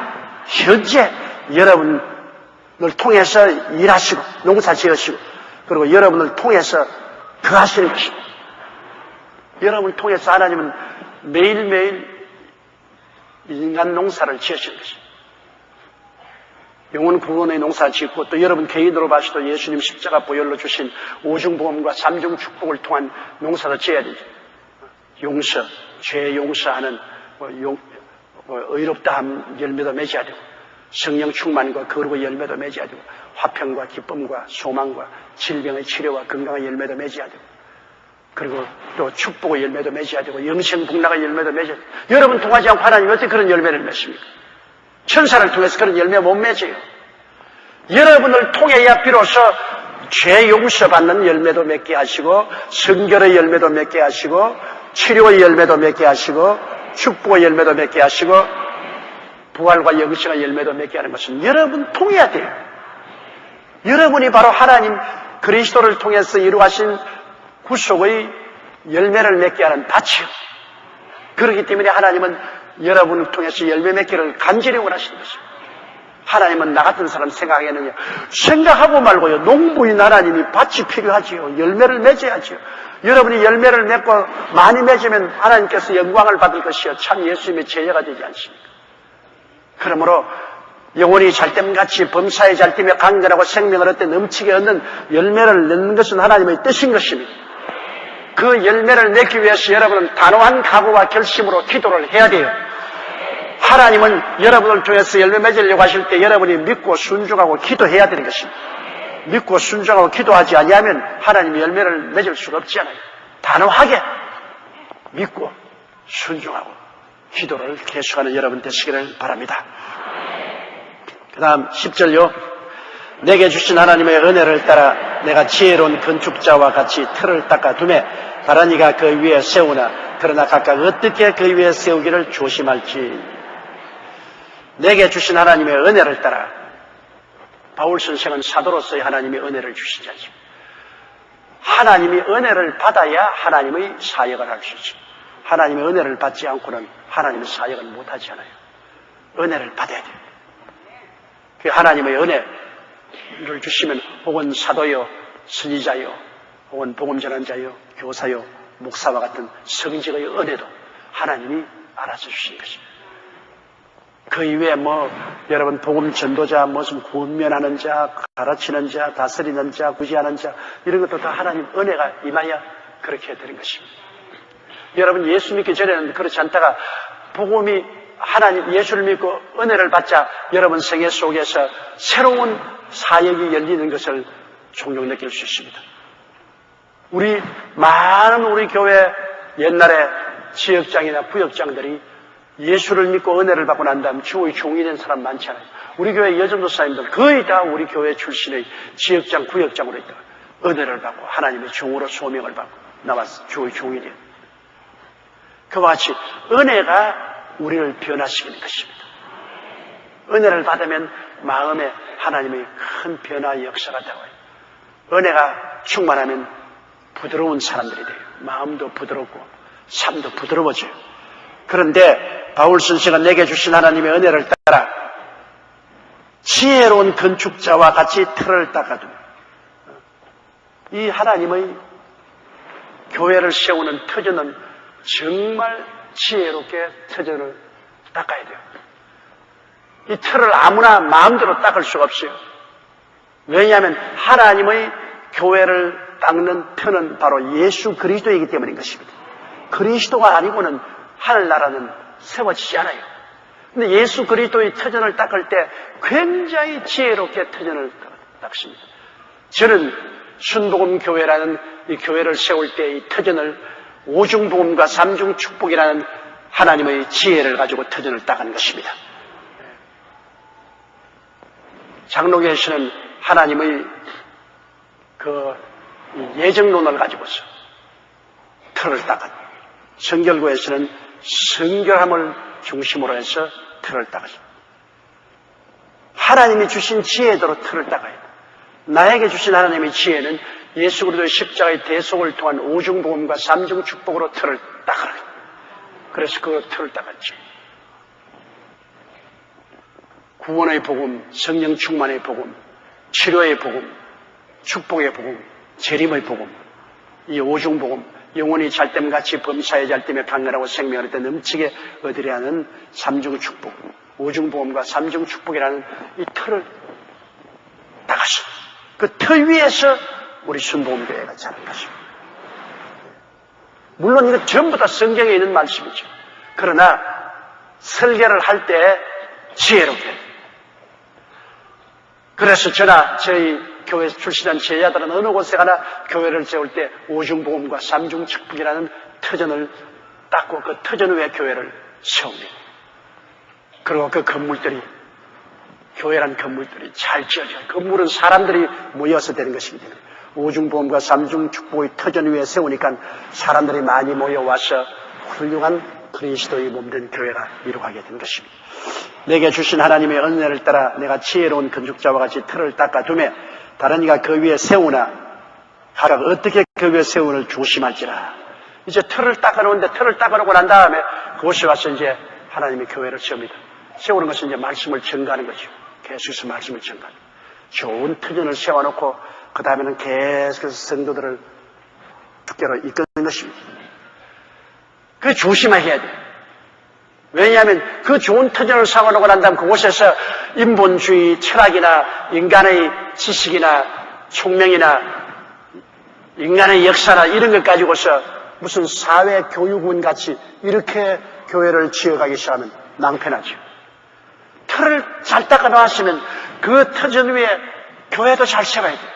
현재 여러분을 통해서 일하시고 농사 지으시고 그리고 여러분을 통해서 거하시는 것입니다. 여러분을 통해서 하나님은 매일매일 인간 농사를 지으시는 것입니다. 영혼 구원의 농사 짓고 또 여러분 개인으로 봐서도 예수님 십자가 보혈로 주신 오중보험과 삼중축복을 통한 농사도 지어야 되죠. 용서, 죄 용서하는 의롭다함 열매도 맺어야 되고 성령 충만과 거룩의 열매도 맺어야 되고 화평과 기쁨과 소망과 질병의 치료와 건강의 열매도 맺어야 되고 그리고 또 축복의 열매도 맺어야 되고 영생복락의 열매도 맺어야 되고 여러분 통하지 않고 하나님이 어떻게 그런 열매를 맺습니까? 천사를 통해서 그런 열매 못 맺어요. 여러분을 통해야 비로소 죄 용서받는 열매도 맺게 하시고 성결의 열매도 맺게 하시고 치료의 열매도 맺게 하시고 축복의 열매도 맺게 하시고 부활과 영생의 열매도 맺게 하는 것은 여러분 통해야 돼요. 여러분이 바로 하나님 그리스도를 통해서 이루어진 구속의 열매를 맺게 하는 밭이요. 그렇기 때문에 하나님은 여러분을 통해서 열매 맺기를 간절히 원하시는 것입니다. 하나님은 나 같은 사람 생각하겠느냐? 생각하고 말고요. 농부인 하나님이 밭이 필요하지요. 열매를 맺어야지요. 여러분이 열매를 맺고 많이 맺으면 하나님께서 영광을 받을 것이요. 참 예수님의 제자가 되지 않습니까? 그러므로 영혼이 잘됨같이 범사에 잘됨에 강건하고 생명을 얻되 넘치게 얻는 열매를 맺는 것은 하나님의 뜻인 것입니다. 그 열매를 맺기 위해서 여러분은 단호한 각오와 결심으로 기도를 해야 돼요. 하나님은 여러분을 통해서 열매 맺으려고 하실 때 여러분이 믿고 순종하고 기도해야 되는 것입니다. 믿고 순종하고 기도하지 아니하면 하나님이 열매를 맺을 수가 없잖아요. 단호하게 믿고 순종하고 기도를 계속하는 여러분 되시기를 바랍니다. 그 다음 10절요. 내게 주신 하나님의 은혜를 따라 내가 지혜로운 건축자와 같이 틀을 닦아두매 다른 이가 그 위에 세우나 그러나 각각 어떻게 그 위에 세우기를 조심할지. 내게 주신 하나님의 은혜를 따라 바울 선생은 사도로서의 하나님의 은혜를 주시지 않습니다. 하나님이 은혜를 받아야 하나님의 사역을 할 수 있습니다. 하나님의 은혜를 받지 않고는 하나님의 사역을 못하지 않아요. 은혜를 받아야 돼요. 그 하나님의 은혜를 주시면 혹은 사도요, 선지자요, 혹은 복음 전환자요, 교사요, 목사와 같은 성직의 은혜도 하나님이 알아서 주시는 것입니다. 그 이외에 여러분 복음 전도자, 무슨 구원면하는 자, 가르치는 자, 다스리는 자, 구제하는 자 이런 것도 다 하나님 은혜가 임하여 그렇게 되는 것입니다. 여러분 예수 믿기 전에는 그렇지 않다가 복음이 하나님 예수를 믿고 은혜를 받자 여러분 생애 속에서 새로운 사역이 열리는 것을 종종 느낄 수 있습니다. 많은 우리 교회 옛날에 지역장이나 부역장들이 예수를 믿고 은혜를 받고 난 다음 주의 종이 된 사람 많잖아요. 우리 교회 여전도사님들 거의 다 우리 교회 출신의 지역장, 부역장으로 있다. 은혜를 받고 하나님의 종으로 소명을 받고 나와서 주의 종이 된. 그와 같이 은혜가 우리를 변화시키는 것입니다. 은혜를 받으면 마음에 하나님의 큰 변화의 역사가 되어요. 은혜가 충만하면 부드러운 사람들이 돼요. 마음도 부드럽고 삶도 부드러워져요. 그런데 바울 선생은 내게 주신 하나님의 은혜를 따라 지혜로운 건축자와 같이 틀을 닦아두며 이 하나님의 교회를 세우는 터전은 정말 지혜롭게 터전을 닦아야 돼요. 이 틀을 아무나 마음대로 닦을 수가 없어요. 왜냐하면 하나님의 교회를 닦는 터는 바로 예수 그리스도이기 때문인 것입니다. 그리스도가 아니고는 하늘나라는 세워지지 않아요. 근데 예수 그리스도의 터전을 닦을 때 굉장히 지혜롭게 터전을 닦습니다. 저는 순복음 교회라는 이 교회를 세울 때 이 터전을 오중복음과 삼중축복이라는 하나님의 지혜를 가지고 터전을 닦은 것입니다. 장로교에서는 하나님의 그 예정론을 가지고서 틀을 닦은, 성결교에서는 성결함을 중심으로 해서 틀을 닦았습니다. 하나님이 주신 지혜대로 틀을 닦아야 돼. 나에게 주신 하나님의 지혜는 예수 그리스도의 십자가의 대속을 통한 오중복음과 삼중축복으로 틀을 닦아라. 그래서 그 틀을 닦았지. 구원의 복음, 성령 충만의 복음, 치료의 복음, 축복의 복음, 재림의 복음, 이 오중복음, 영혼이 잘됨같이 범사에 잘됨에 강건하고 생명을 얻되 넘치게 얻으려 하는 삼중축복, 오중복음과 삼중축복이라는 이 틀을 닦았어. 그 틀 위에서 우리 순복음교회가 자란 것입니다. 물론 이거 전부 다 성경에 있는 말씀이죠. 그러나 설계를 할 때 지혜롭게. 그래서 저나 저희 교회 출신한 제자들은 어느 곳에 가나 교회를 세울 때 오중복음과 삼중축복이라는 터전을 닦고 그 터전 위에 교회를 세웁니다. 그리고 그 건물들이, 교회란 건물들이 잘 지어져요. 건물은 사람들이 모여서 되는 것입니다. 오중복음과 삼중축복의 터전 위에 세우니까 사람들이 많이 모여와서 훌륭한 그리스도의 몸된 교회가 이루어가게 된 것입니다. 내게 주신 하나님의 은혜를 따라 내가 지혜로운 건축자와 같이 틀을 닦아두며 다른 이가 그 위에 세우나 각각 어떻게 그 위에 세우는을 조심할지라. 이제 틀을 닦아놓는데 틀을 닦아놓고 난 다음에 그곳에 와서 이제 하나님의 교회를 세웁니다. 세우는 것은 이제 말씀을 전가하는 거죠. 계속해서 말씀을 전가하는 거죠. 좋은 터전을 세워놓고 그 다음에는 계속해서 성도들을 특별로 이끄는 것입니다. 그게 조심해야 돼요. 왜냐하면 그 좋은 터전을 세워놓고 난 다음 그곳에서 인본주의 철학이나 인간의 지식이나 총명이나 인간의 역사나 이런 것 가지고서 무슨 사회교육원 같이 이렇게 교회를 지어가기 시작하면 낭패나죠. 틀을 잘 닦아 놓았으면 그 터전 위에 교회도 잘 세워야 돼요.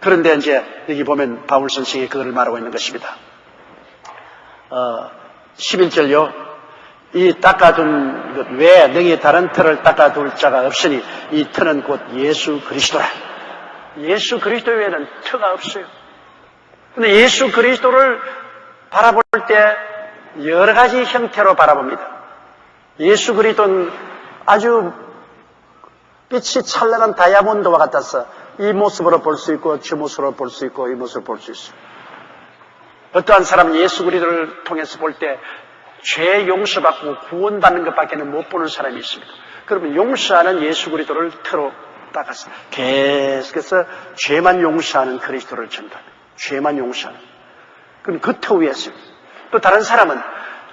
그런데 이제 여기 보면 바울 선생이 그걸 말하고 있는 것입니다. 11절요. 이 닦아둔 것 외에 능히 다른 틀을 닦아둘 자가 없으니 이 틀은 곧 예수 그리스도라. 예수 그리스도 외에는 터가 없어요. 근데 예수 그리스도를 바라볼 때 여러 가지 형태로 바라봅니다. 예수 그리스도는 아주 빛이 찬란한 다이아몬드와 같아서 이 모습으로 볼 수 있고 저 모습으로 볼 수 있고 이 모습으로 볼 수 있어요. 어떠한 사람은 예수 그리스도를 통해서 볼 때 죄 용서받고 구원받는 것밖에 못 보는 사람이 있습니다. 그러면 용서하는 예수 그리스도를 틀어 닦아서 계속해서 죄만 용서하는 그리스도를 전달합니다. 죄만 용서하는. 그럼 그 터 위에서 또 다른 사람은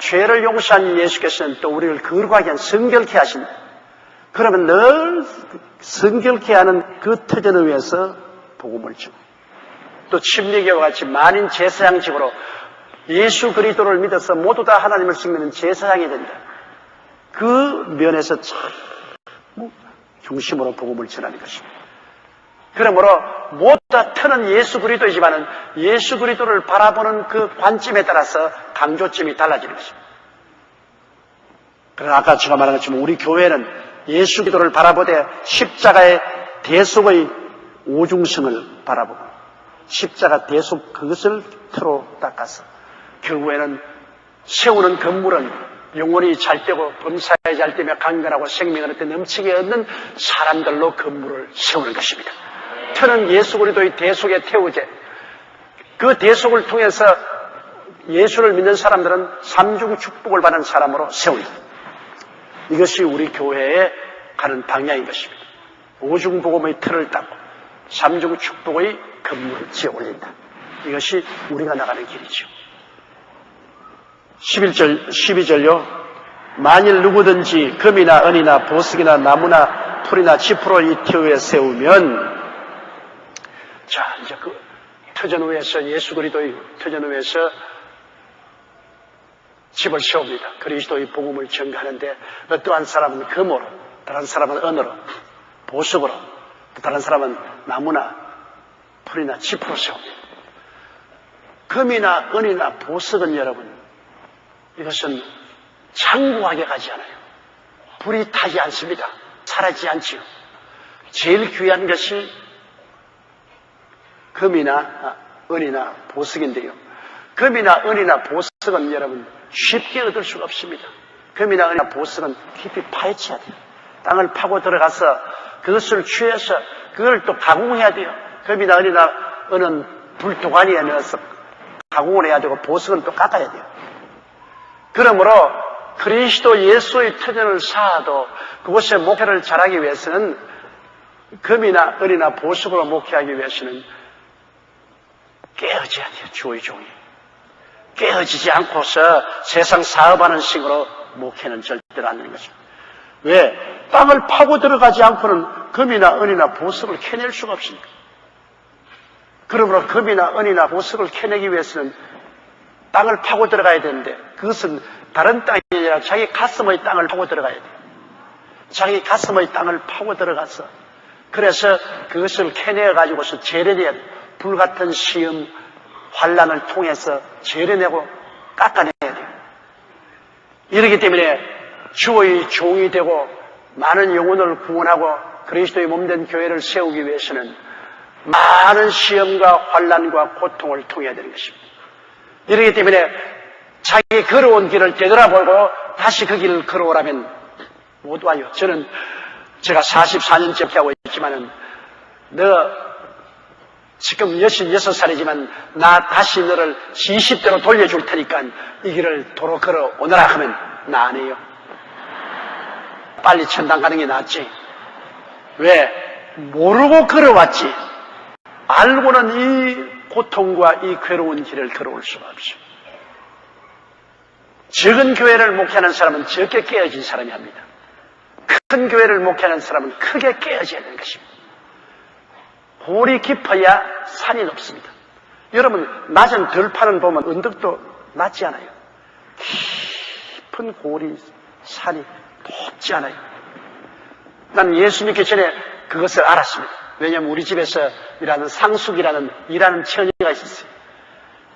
죄를 용서한 예수께서는 또 우리를 거룩하게 한 성결케 하신다. 그러면 늘 성결케 하는 그 터전을 위해서 복음을 주고 또 침례교와 같이 만인 제사장직으로 예수 그리스도를 믿어서 모두 다 하나님을 섬기는 제사장이 된다. 그 면에서 참 중심으로 복음을 전하는 것입니다. 그러므로 모두 다 터는 예수 그리스도이지만은 예수 그리스도를 바라보는 그 관점에 따라서 강조점이 달라지는 것입니다. 그러나 아까 제가 말한 것처럼 우리 교회는 예수 그리스도를 바라보되 십자가의 대속의 오중성을 바라보고 십자가 대속 그것을 터로 닦아서 결국에는 세우는 건물은 영혼이 잘 되고 범사에 잘 되며 강건하고 생명을 넘치게 얻는 사람들로 건물을 세우는 것입니다. 터는 예수 그리스도의 대속의 태우제. 그 대속을 통해서 예수를 믿는 사람들은 삼중 축복을 받는 사람으로 세우는 것. 이것이 우리 교회에 가는 방향인 것입니다. 오중 복음의 틀을 닦고 삼중 축복의 건물을 지어 올린다. 이것이 우리가 나가는 길이죠. 12절요. 만일 누구든지 금이나 은이나 보석이나 나무나 풀이나 지푸로 이 터 위에 세우면, 자, 이제 그 터전 위에서 예수 그리스도의 터전 위에서 집을 세웁니다. 그리스도의 복음을 전가하는데 어떠한 사람은 금으로, 다른 사람은 은으로, 보석으로, 또 다른 사람은 나무나 풀이나 지푸로 세웁니다. 금이나 은이나 보석은 여러분, 이것은 장구하게 가지 않아요. 불이 타지 않습니다. 사라지지 않지요. 제일 귀한 것이 금이나 은이나 보석인데요. 금이나 은이나 보석은 여러분 쉽게 얻을 수가 없습니다. 금이나 은이나 보석은 깊이 파헤쳐야 돼요. 땅을 파고 들어가서 그것을 취해서 그걸 또 가공해야 돼요. 금이나 은이나 은은 불도가니에 넣어서 가공을 해야 되고 보석은 또 깎아야 돼요. 그러므로 그리스도 예수의 터전을 쌓아도 그곳에 목회를 잘하기 위해서는 금이나 은이나 보석으로 목회하기 위해서는 깨어져야 돼요. 주의 종이. 깨어지지 않고서 세상 사업하는 식으로 목회는 절대로 안 되는 것입니다. 왜? 땅을 파고 들어가지 않고는 금이나 은이나 보석을 캐낼 수가 없습니다. 그러므로 금이나 은이나 보석을 캐내기 위해서는 땅을 파고 들어가야 되는데 그것은 다른 땅이 아니라 자기 가슴의 땅을 파고 들어가야 돼요. 자기 가슴의 땅을 파고 들어가서 그래서 그것을 캐내가지고서 재련해야 돼요. 불같은 시험, 환난을 통해서 재련내고 깎아내야 돼요. 이렇기 때문에 주의 종이 되고 많은 영혼을 구원하고 그리스도의 몸된 교회를 세우기 위해서는 많은 시험과 환난과 고통을 통해야 되는 것입니다. 이렇기 때문에 자기 걸어온 길을 되돌아보고 다시 그 길을 걸어오라면 못 와요. 저는 제가 44년째 하고 있지만은 너 지금 66살이지만 나 다시 너를 20대로 돌려줄 테니까 이 길을 도로 걸어오너라 하면 나 안 해요. 빨리 천당 가는 게 낫지. 왜? 모르고 걸어왔지. 알고는 이 고통과 이 괴로운 길을 걸어올 수가 없어요. 적은 교회를 목회하는 사람은 적게 깨어진 사람이 합니다. 큰 교회를 목회하는 사람은 크게 깨어져야 되는 것입니다. 골이 깊어야 산이 높습니다. 여러분, 낮은 들판을 보면 언덕도 낮지 않아요. 깊은 골이, 산이 높지 않아요. 난 예수 믿기 전에 그것을 알았습니다. 왜냐하면 우리 집에서 일하는 상숙이라는 일하는 처녀가 있었어요.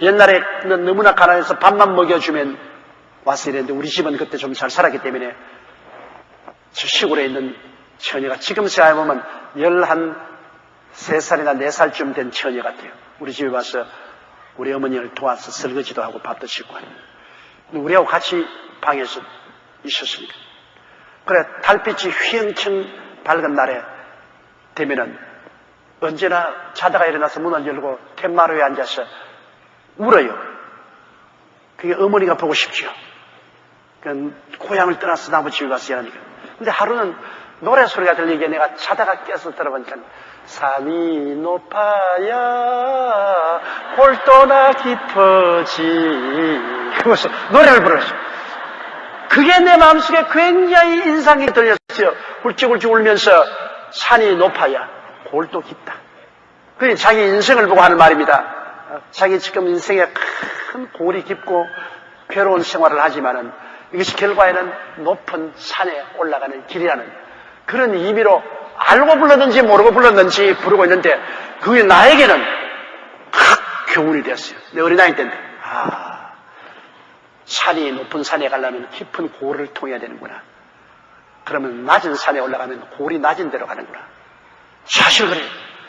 옛날에는 너무나 가난해서 밥만 먹여주면 와서 이랬는데 우리 집은 그때 좀 잘 살았기 때문에 저 시골에 있는 처녀가 지금 생각해보면 13살이나 4살쯤 된 처녀 같아요. 우리 집에 와서 우리 어머니를 도와서 설거지도 하고 밥도 짓고 하는. 우리하고 같이 방에서 있었습니다. 그래 달빛이 휘영청 밝은 날에 되면은 언제나 자다가 일어나서 문을 열고 툇마루에 앉아서 울어요. 그게 어머니가 보고 싶죠. 고향을 떠나서 나무 집에 가서 일하니까. 근데 하루는 노래 소리가 들리게 내가 자다가 깨서 들어보니까 산이 높아야 골도나 깊어지. 그래서 노래를 불렀어요. 그게 내 마음속에 굉장히 인상이 들렸어요. 훌쩍훌쩍 울면서 산이 높아야 골도 깊다. 그게 자기 인생을 보고 하는 말입니다. 자기 지금 인생에 큰 골이 깊고 괴로운 생활을 하지만은 이것이 결과에는 높은 산에 올라가는 길이라는 그런 의미로 알고 불렀는지 모르고 불렀는지 부르고 있는데 그게 나에게는 교훈이 되었어요. 내 어린아이 때인데 산이 높은 산에 가려면 깊은 골을 통해야 되는구나. 그러면 낮은 산에 올라가면 골이 낮은 데로 가는구나. 사실 그래요.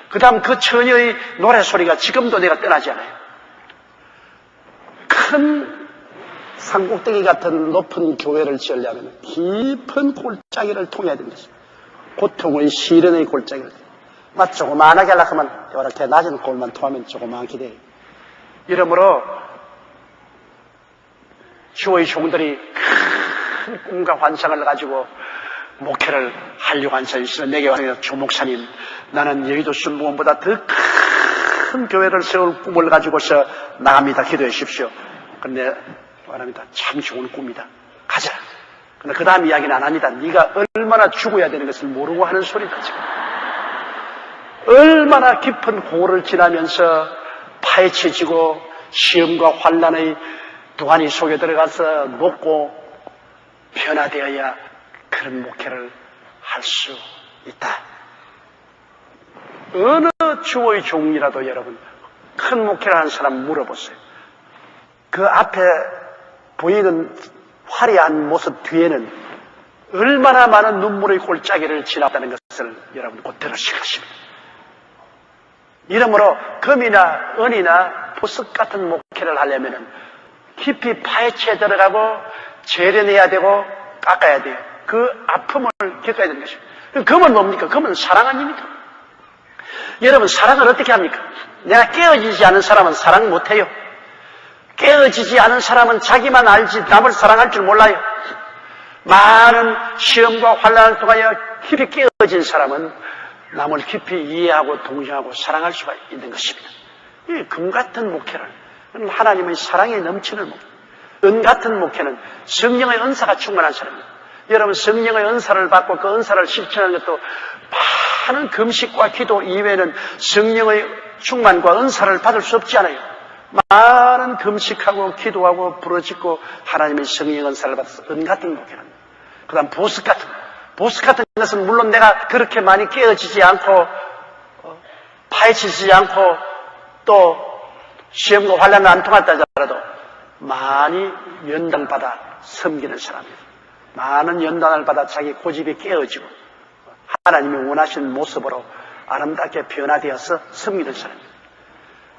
그 다음 그 처녀의 노래소리가 지금도 내가 떠나지 않아요. 큰 산꼭대기 같은 높은 교회를 지으려면 깊은 골짜기를 통해야 되는 것입니다. 고통의 시련의 골짜기를. 조그만하게 하려고 하면 이렇게 낮은 골만 통하면 조그만하게 돼요. 이러므로 주의 종들이 큰 꿈과 환상을 가지고 목회를 하려고 한 사람이 내게 와서 조 목사님, 나는 여의도 순복음보다 더 큰 교회를 세울 꿈을 가지고서 나갑니다. 기도해 주십시오. 근데 말합니다. 참 좋은 꿈이다. 가자. 근데 그 다음 이야기는 안 합니다. 네가 얼마나 죽어야 되는 것을 모르고 하는 소리다 지금. 얼마나 깊은 고를 지나면서 파헤쳐지고 시험과 환난의 두한이 속에 들어가서 녹고 변화되어야 그런 목회를 할 수 있다. 어느 주의 종이라도 여러분 큰 목회를 하는 사람 물어보세요. 그 앞에 보이는 화려한 모습 뒤에는 얼마나 많은 눈물의 골짜기를 지났다는 것을 여러분 곧 들으실 것입니다. 이러므로 금이나 은이나 보석 같은 목회를 하려면 깊이 파헤쳐 들어가고 재련해야 되고 깎아야 돼요. 그 아픔을 겪어야 되는 것입니다. 금은 뭡니까? 금은 사랑 아닙니까? 여러분 사랑을 어떻게 합니까? 내가 깨어지지 않은 사람은 사랑 못해요. 깨어지지 않은 사람은 자기만 알지 남을 사랑할 줄 몰라요. 많은 시험과 환난을 통하여 깊이 깨어진 사람은 남을 깊이 이해하고 동정하고 사랑할 수가 있는 것입니다. 이 금 같은 목회를 하나님의 사랑이 넘치는 목회, 은 같은 목회는 성령의 은사가 충만한 사람입니다. 여러분 성령의 은사를 받고 그 은사를 실천하는 것도 많은 금식과 기도 이외에는 성령의 충만과 은사를 받을 수 없지 않아요. 많은 금식하고 기도하고 부르짖고 하나님의 성령의 은사를 받아서 은 같은 목회는 그 다음 보석 같은 것은 물론 내가 그렇게 많이 깨어지지 않고 파헤치지 않고 또 시험과 환난을 안 통했다 하더라도 많이 연단받아 섬기는 사람이에요. 많은 연단을 받아 자기 고집이 깨어지고 하나님이 원하시는 모습으로 아름답게 변화되어서 섬기는 사람입니다.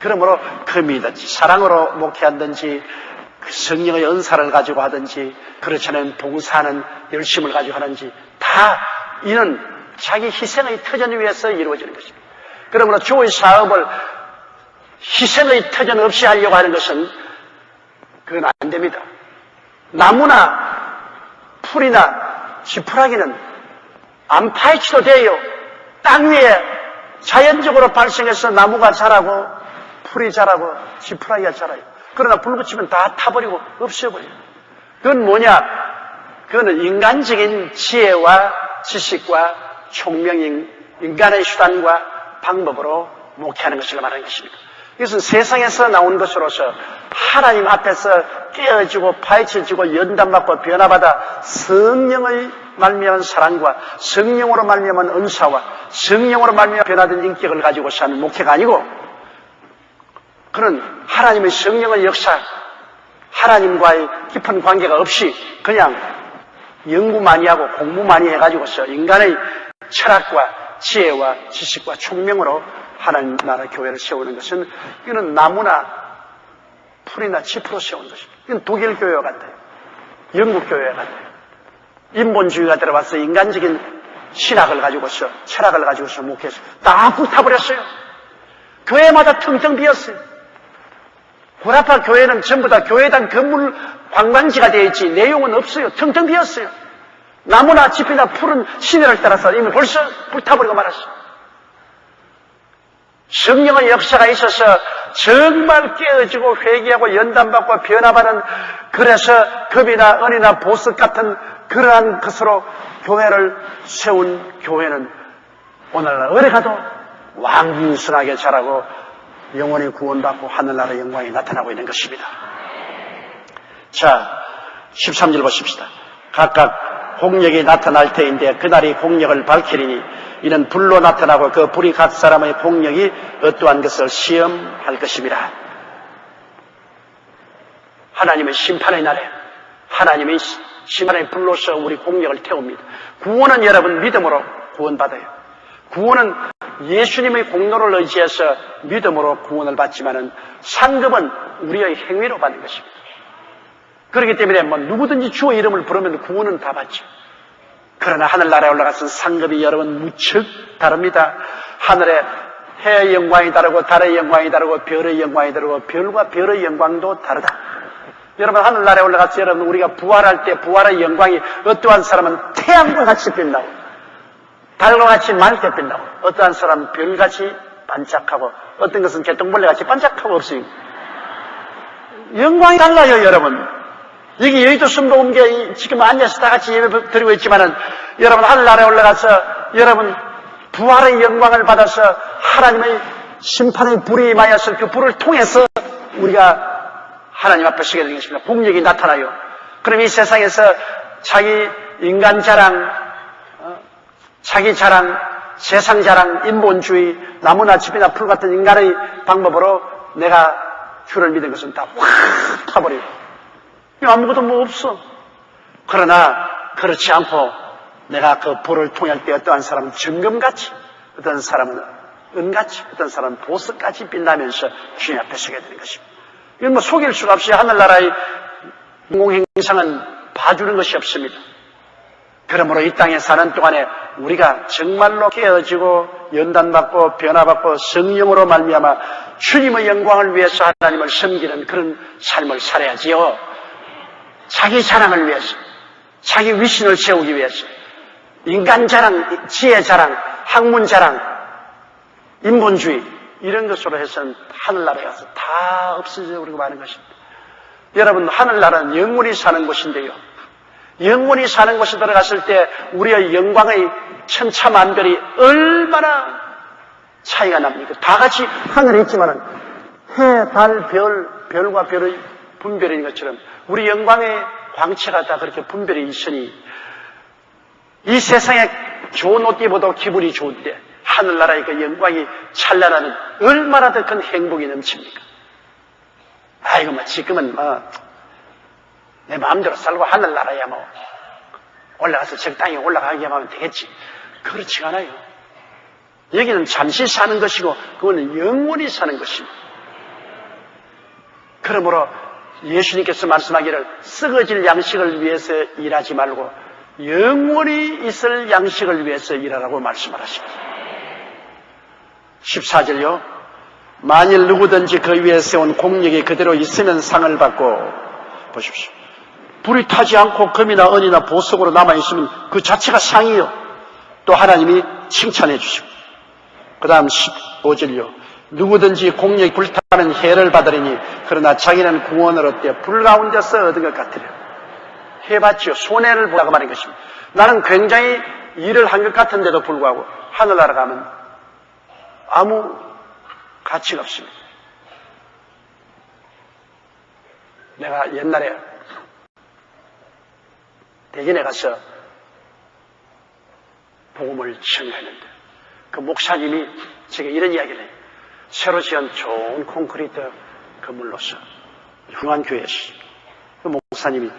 그러므로 금이든지 사랑으로 목회하든지 성령의 은사를 가지고 하든지 그렇지 않으면 봉사하는 열심을 가지고 하든지 다 이는 자기 희생의 터전 위에서 이루어지는 것입니다. 그러므로 주의 사업을 희생의 터전 없이 하려고 하는 것은 그건 안 됩니다. 나무나 풀이나 지푸라기는 안 파헤쳐도 돼요. 땅 위에 자연적으로 발생해서 나무가 자라고 풀이 자라고 지푸라기가 자라요. 그러나 불 붙이면 다 타버리고 없애버려요. 그건 뭐냐? 그거는 인간적인 지혜와 지식과 총명인 인간의 수단과 방법으로 목회하는 것을 말하는 것입니다. 이것은 세상에서 나온 것으로서 하나님 앞에서 깨어지고 파헤쳐지고 연단받고 변화받아 성령의 말미암은 사랑과 성령으로 말미암은 은사와 성령으로 말미암아 변화된 인격을 가지고 사는 목회가 아니고 그는 하나님의 성령의 역사, 하나님과의 깊은 관계가 없이 그냥 연구 많이 하고 공부 많이 해가지고서 인간의 철학과 지혜와 지식과 총명으로 하나님 나라 교회를 세우는 것은 이거는 나무나 풀이나 짚으로 세우는 것입니다. 이건 독일 교회와 같아요. 영국 교회와 같아요. 인본주의가 들어와서 인간적인 신학을 가지고서 철학을 가지고서 목회해서 다 불타버렸어요. 교회마다 텅텅 비었어요. 구라파 교회는 전부 다 교회당 건물 관광지가 되어 있지 내용은 없어요. 텅텅 비었어요. 나무나 짚이나 풀은 시대를 따라서 이미 벌써 불타버리고 말았어요. 성령의 역사가 있어서 정말 깨어지고 회개하고 연단받고 변화받는 그래서 금이나 은이나 보석 같은 그러한 것으로 교회를 세운 교회는 오늘날 어디 가도 왕성하게 자라고 영원히 구원받고 하늘나라의 영광이 나타나고 있는 것입니다. 자, 13절 보십시다. 각각 공력이 나타날 터인데 그날이 공력을 밝히리니 이는 불로 나타나고 그 불이 각 사람의 공력이 어떠한 것을 시험할 것입니다. 하나님의 심판의 날에 하나님의 심판의 불로서 우리 공력을 태웁니다. 구원은 여러분 믿음으로 구원받아요. 구원은 예수님의 공로를 의지해서 믿음으로 구원을 받지만은 상급은 우리의 행위로 받는 것입니다. 그렇기 때문에 뭐 누구든지 주의 이름을 부르면 구원은 다 받죠. 그러나 하늘나라에 올라가서 상급이 여러분 무척 다릅니다. 하늘에 해의 영광이 다르고 달의 영광이 다르고 별의 영광이 다르고 별과 별의 영광도 다르다. 여러분 하늘나라에 올라가서 여러분 우리가 부활할 때 부활의 영광이 어떠한 사람은 태양과 같이 빛나고 달과 같이 맑게 빛나고 어떠한 사람은 별같이 반짝하고 어떤 것은 개똥벌레같이 반짝하고 없습니다. 영광이 달라요. 여러분 여기 여의도 순복음교회 지금 앉아서 다 같이 예배 드리고 있지만은 여러분 하늘나라에 올라가서 여러분 부활의 영광을 받아서 하나님의 심판의 불이 임하여서 그 불을 통해서 우리가 하나님 앞에 서게 되는 것입니다. 공력이 나타나요. 그럼 이 세상에서 자기 인간 자랑, 자기 자랑, 세상 자랑, 인본주의, 나무나 짚이나 풀 같은 인간의 방법으로 내가 주를 믿은 것은 다 확 타버려요. 아무것도 뭐 없어. 그러나 그렇지 않고 내가 그 불을 통할 때 어떠한 사람은 정금같이, 어떤 사람은 은같이, 어떤 사람은 보석같이 빛나면서 주님 앞에 서게 되는 것입니다. 이건 뭐 속일 수가 없이 하늘나라의 공공행상은 봐주는 것이 없습니다. 그러므로 이 땅에 사는 동안에 우리가 정말로 깨어지고 연단받고 변화받고 성령으로 말미암아 주님의 영광을 위해서 하나님을 섬기는 그런 삶을 살아야지요. 자기 자랑을 위해서, 자기 위신을 세우기 위해서, 인간 자랑, 지혜 자랑, 학문 자랑, 인본주의 이런 것으로 해서는 하늘나라에 가서 다 없어져 버리고 마는 것입니다. 여러분 하늘나라는 영원히 사는 곳인데요. 영원히 사는 곳에 들어갔을 때 우리의 영광의 천차만별이 얼마나 차이가 납니까? 다 같이 하늘에 있지만은 해, 달, 별과 별의 분별인 것처럼 우리 영광의 광채가 다 그렇게 분별이 있으니 이 세상에 좋은 옷 입어도 기분이 좋은데 하늘나라의 그 영광이 찬란하면 얼마나 더 큰 행복이 넘칩니까? 아이고 뭐 지금은 뭐 내 마음대로 살고 하늘나라야 뭐 올라가서 적당히 올라가게 하면 되겠지. 그렇지가 않아요. 여기는 잠시 사는 것이고 그거는 영원히 사는 것입니다. 그러므로 예수님께서 말씀하기를 썩어질 양식을 위해서 일하지 말고 영원히 있을 양식을 위해서 일하라고 말씀을 하십니다. 14절요. 만일 누구든지 그 위에 세운 공력이 그대로 있으면 상을 받고 보십시오. 불이 타지 않고 금이나 은이나 보석으로 남아있으면 그 자체가 상이요. 또 하나님이 칭찬해 주시고 그 다음 15절요. 누구든지 공력이 불타는 해를 받으리니 그러나 자기는 구원을 얻되 불 가운데서 얻은 것 같으려. 해봤지요. 손해를 보다가 말인 것입니다. 나는 굉장히 일을 한 것 같은데도 불구하고 하늘나라 가면 아무 가치가 없습니다. 내가 옛날에 대전에 가서 복음을 전했는데 그 목사님이 제가 이런 이야기를 해요. 새로 지은 좋은 콘크리트 건물로서 훌륭한 교회였어요. 그 목사님이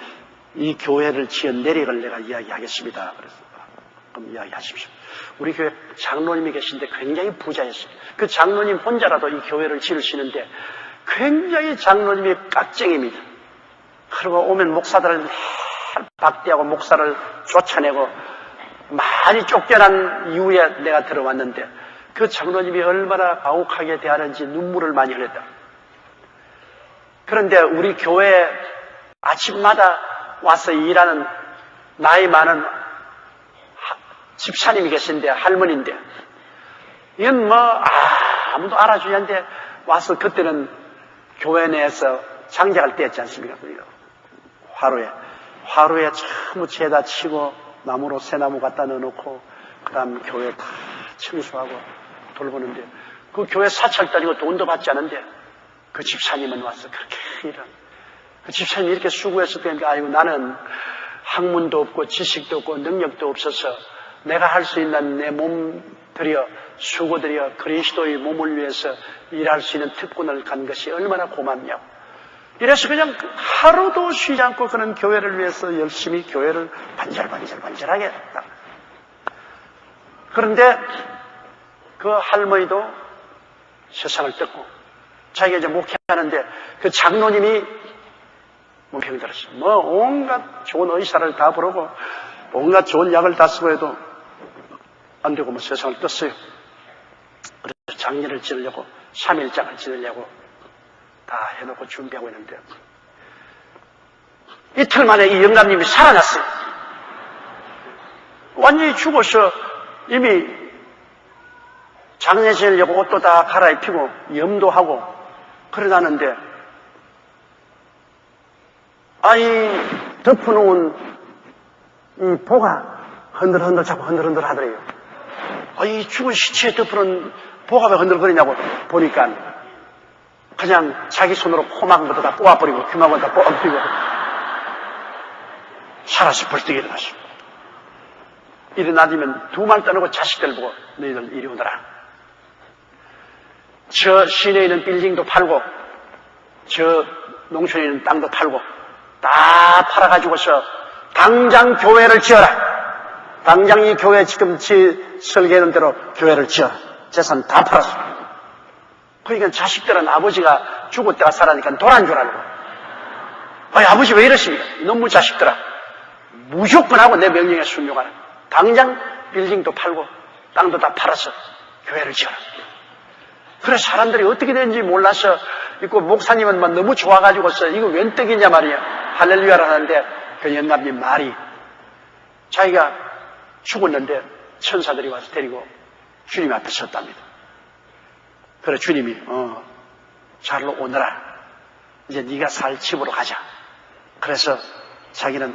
이 교회를 지은 내력을 내가 이야기하겠습니다. 그래서 그럼 이야기하십시오. 우리 교회 장로님이 계신데 굉장히 부자였어요. 그 장로님 혼자라도 이 교회를 지으시는데 굉장히 장로님이 깍쟁입니다. 그리고 오면 목사들을 박대하고 목사를 쫓아내고 많이 쫓겨난 이후에 내가 들어왔는데 그 장로님이 얼마나 가혹하게 대하는지 눈물을 많이 흘렸다. 그런데 우리 교회에 아침마다 와서 일하는 나이 많은 집사님이 계신데 할머니인데 이건 뭐 아무도 알아주지 않는데 와서 그때는 교회 내에서 장작을 떼었지 않습니까? 화로에 전부 죄다 치고 나무로 새나무 갖다 넣어놓고 그 다음 교회 다 청소하고 돌보는데 그 교회 사찰 다니고 돈도 받지 않은데 그 집사님은 와서 그렇게 일하는 그 집사님이 이렇게 수고했을 때니까 아이고 나는 학문도 없고 지식도 없고 능력도 없어서 내가 할 수 있는 내 몸 들여 수고 들여 그리스도의 몸을 위해서 일할 수 있는 특권을 간 것이 얼마나 고맙냐고. 이래서 그냥 하루도 쉬지 않고 그는 교회를 위해서 열심히 교회를 반절하게 했다. 그런데 그 할머니도 세상을 떴고 자기가 이제 목회하는데 그 장로님이 병이 들었어요. 뭐 온갖 좋은 의사를 다 부르고 온갖 좋은 약을 다 쓰고 해도 안 되고 뭐 세상을 떴어요. 그래서 장례를 지으려고 3일장을 지으려고 다 해놓고 준비하고 있는데 이틀 만에 이 영감님이 살아났어요. 완전히 죽어서 이미 장례 지으려고 옷도 다 갈아입히고 염도하고 그러다는데 아이 덮어놓은 이 보가 흔들흔들 자꾸 흔들흔들 하더래요. 이 죽은 시체에 덮어놓은 보가 왜 흔들거리냐고 보니까 그냥 자기 손으로 코막부터 다 뽑아버리고 귀막부터 다 뽑아버리고 살아서 벌떡 일어났어. 일어나면 두 말 떠나고 자식들 보고 너희들 이리 오너라. 저 시내에 있는 빌딩도 팔고 저 농촌에 있는 땅도 팔고 다 팔아가지고서 당장 교회를 지어라. 당장 이 교회 지금 설계하는 대로 교회를 지어라. 재산 다 팔았어. 그러니까 자식들은 아버지가 죽었다가 살아니까 돌아온 줄 알고 아버지 왜 이러십니까? 너무 자식들아 무조건 하고 내 명령에 순종하라. 당장 빌딩도 팔고 땅도 다 팔아서 교회를 지어라. 그래서 사람들이 어떻게 되는지 몰라서 있고 목사님은 막 너무 좋아가지고서 이거 웬 떡이냐 말이야. 할렐루야를 하는데 그 영감님 말이 자기가 죽었는데 천사들이 와서 데리고 주님 앞에 섰답니다. 그래 주님이 잘로 오너라. 이제 네가 살 집으로 가자. 그래서 자기는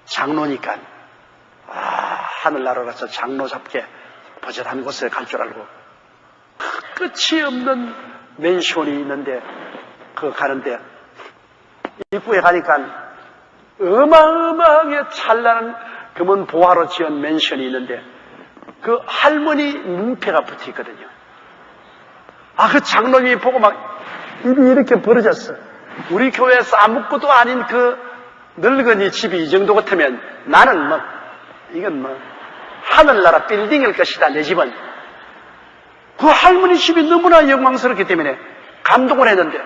장로니까 하늘나라 가서 장로 잡게 버젓한 곳에 갈 줄 알고 끝이 없는 맨션이 있는데 그 가는데 입구에 가니까 어마어마하게 찬란한 금은 보화로 지은 맨션이 있는데 그 할머니 문패가 붙어 있거든요. 그 장로님이 보고 막 입이 이렇게 벌어졌어. 우리 교회에서 아무것도 아닌 그 늙은이 집이 이 정도 같으면 나는 이건 하늘나라 빌딩일 것이다. 내 집은. 그 할머니 집이 너무나 영광스럽기 때문에 감동을 했는데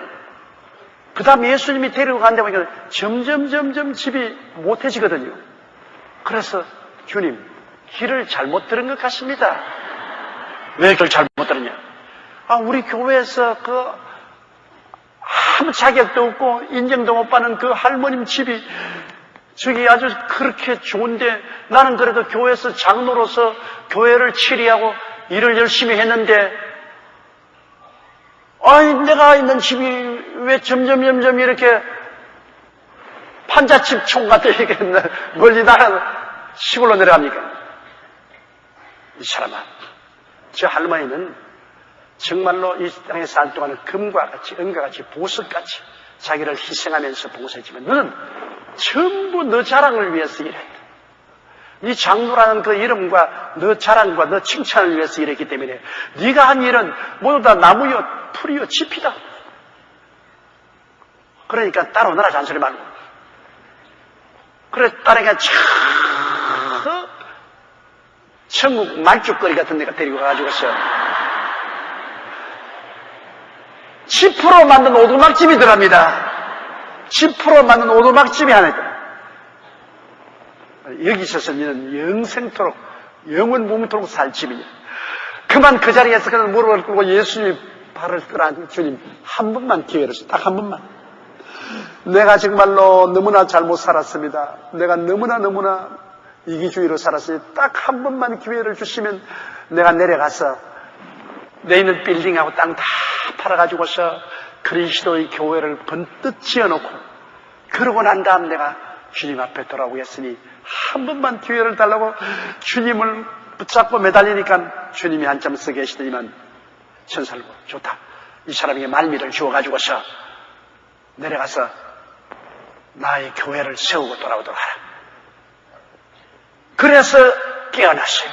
그 다음 예수님이 데리고 간다 보니까 점점 집이 못해지거든요. 그래서 주님 길을 잘못 들은 것 같습니다. 왜 그걸 잘못 들었냐? 우리 교회에서 아무 자격도 없고 인정도 못 받는 그 할머님 집이 저기 아주 그렇게 좋은데 나는 그래도 교회에서 장로로서 교회를 치리하고 일을 열심히 했는데 내가 있는 집이 왜 점점 이렇게 판잣집 총 같은 이렇게 멀리 나가 시골로 내려갑니까? 이 사람아, 저 할머니는 정말로 이 땅에 살 동안은 금과 같이 은과 같이 보석같이 자기를 희생하면서 봉사했지만 너는 전부 너 자랑을 위해서 일했다. 네 장로라는 그 이름과 너 자랑과 너 칭찬을 위해서 일했기 때문에 네가 한 일은 모두 다 나무요 풀이요 짚이다. 그러니까 따라오너라 잔소리 말고. 그래 딸에게 천국 말죽거리 같은 데가 데리고 가가지고서 10% 만든 오두막집이 들어갑니다. 10% 만든 오두막집이 하나 있다. 여기 있어서 너는 영생토록 영원 몸토록 살 집이냐. 그만 그 자리에서 그냥 무릎을 꿇고 예수님 발을 끌어 주님 한 번만 기회를 주세요. 딱 한 번만. 내가 정말로 너무나 잘못 살았습니다. 내가 너무나 이기주의로 살았으니 딱 한 번만 기회를 주시면 내가 내려가서 내 있는 빌딩하고 땅 다 팔아가지고서 그리스도의 교회를 번뜩 지어놓고 그러고 난 다음 내가 주님 앞에 돌아오겠으니 한 번만 기회를 달라고 주님을 붙잡고 매달리니까 주님이 한참 서 계시더니만 천사를 보고 좋다. 이 사람에게 말미를 주어가지고서 내려가서 나의 교회를 세우고 돌아오도록 하라. 그래서 깨어났어요.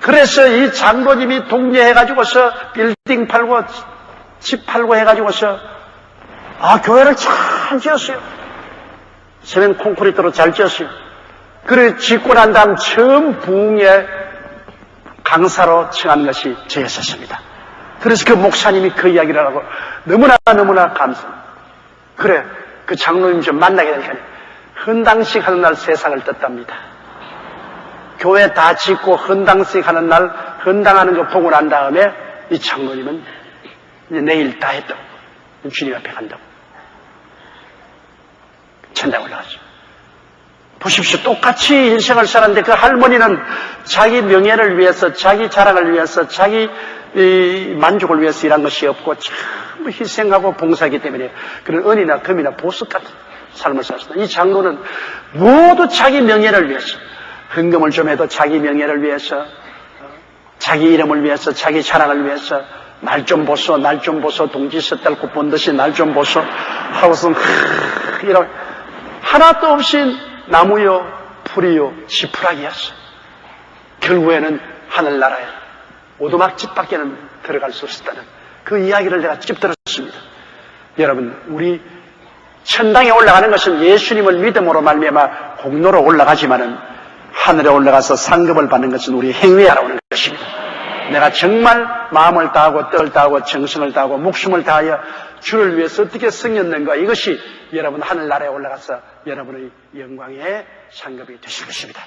그래서 이 장로님이 독려해가지고서 빌딩 팔고 집 팔고 해가지고서 교회를 잘 지었어요. 세면 콘크리트로 잘 지었어요. 그래 짓고 난 다음 처음 부흥의 강사로 청한 것이 저였었습니다. 그래서 그 목사님이 그 이야기를 하고 너무나 감사합니다. 그래 그 장로님 좀 만나게 되니까 헌당식 하는 날 세상을 떴답니다. 교회 다 짓고 헌당식 하는 날 헌당하는 거 보고 난 다음에 이 장로님은 이제 내일 다 했다고 주님 앞에 간다고 천당 올라가죠. 보십시오. 똑같이 인생을 살았는데 그 할머니는 자기 명예를 위해서, 자기 자랑을 위해서, 자기 만족을 위해서 일한 것이 없고 전부 희생하고 봉사하기 때문에 그런 은이나 금이나 보석 같은 삶을 살았습니다. 이 장로는 모두 자기 명예를 위해서, 헌금을 좀 해도 자기 명예를 위해서, 자기 이름을 위해서, 자기 자랑을 위해서 날 좀 보소, 날 좀 보소, 동지 섣달고 본 듯이 날 좀 보소 하고서 이런 하나도 없이 나무요, 풀이요, 지푸라기였어. 결국에는 하늘나라에 오두막집 밖에는 들어갈 수 없었다는 그 이야기를 내가 직접 들었습니다. 여러분, 우리 천당에 올라가는 것은 예수님을 믿음으로 말미암아 공로로 올라가지만은 하늘에 올라가서 상급을 받는 것은 우리 행위에 따라오는 것입니다. 내가 정말 마음을 다하고 뜰 다하고 정성을 다하고 목숨을 다하여 주를 위해서 어떻게 섬겼는가, 이것이 여러분 하늘나라에 올라가서 여러분의 영광의 상급이 되실 것입니다.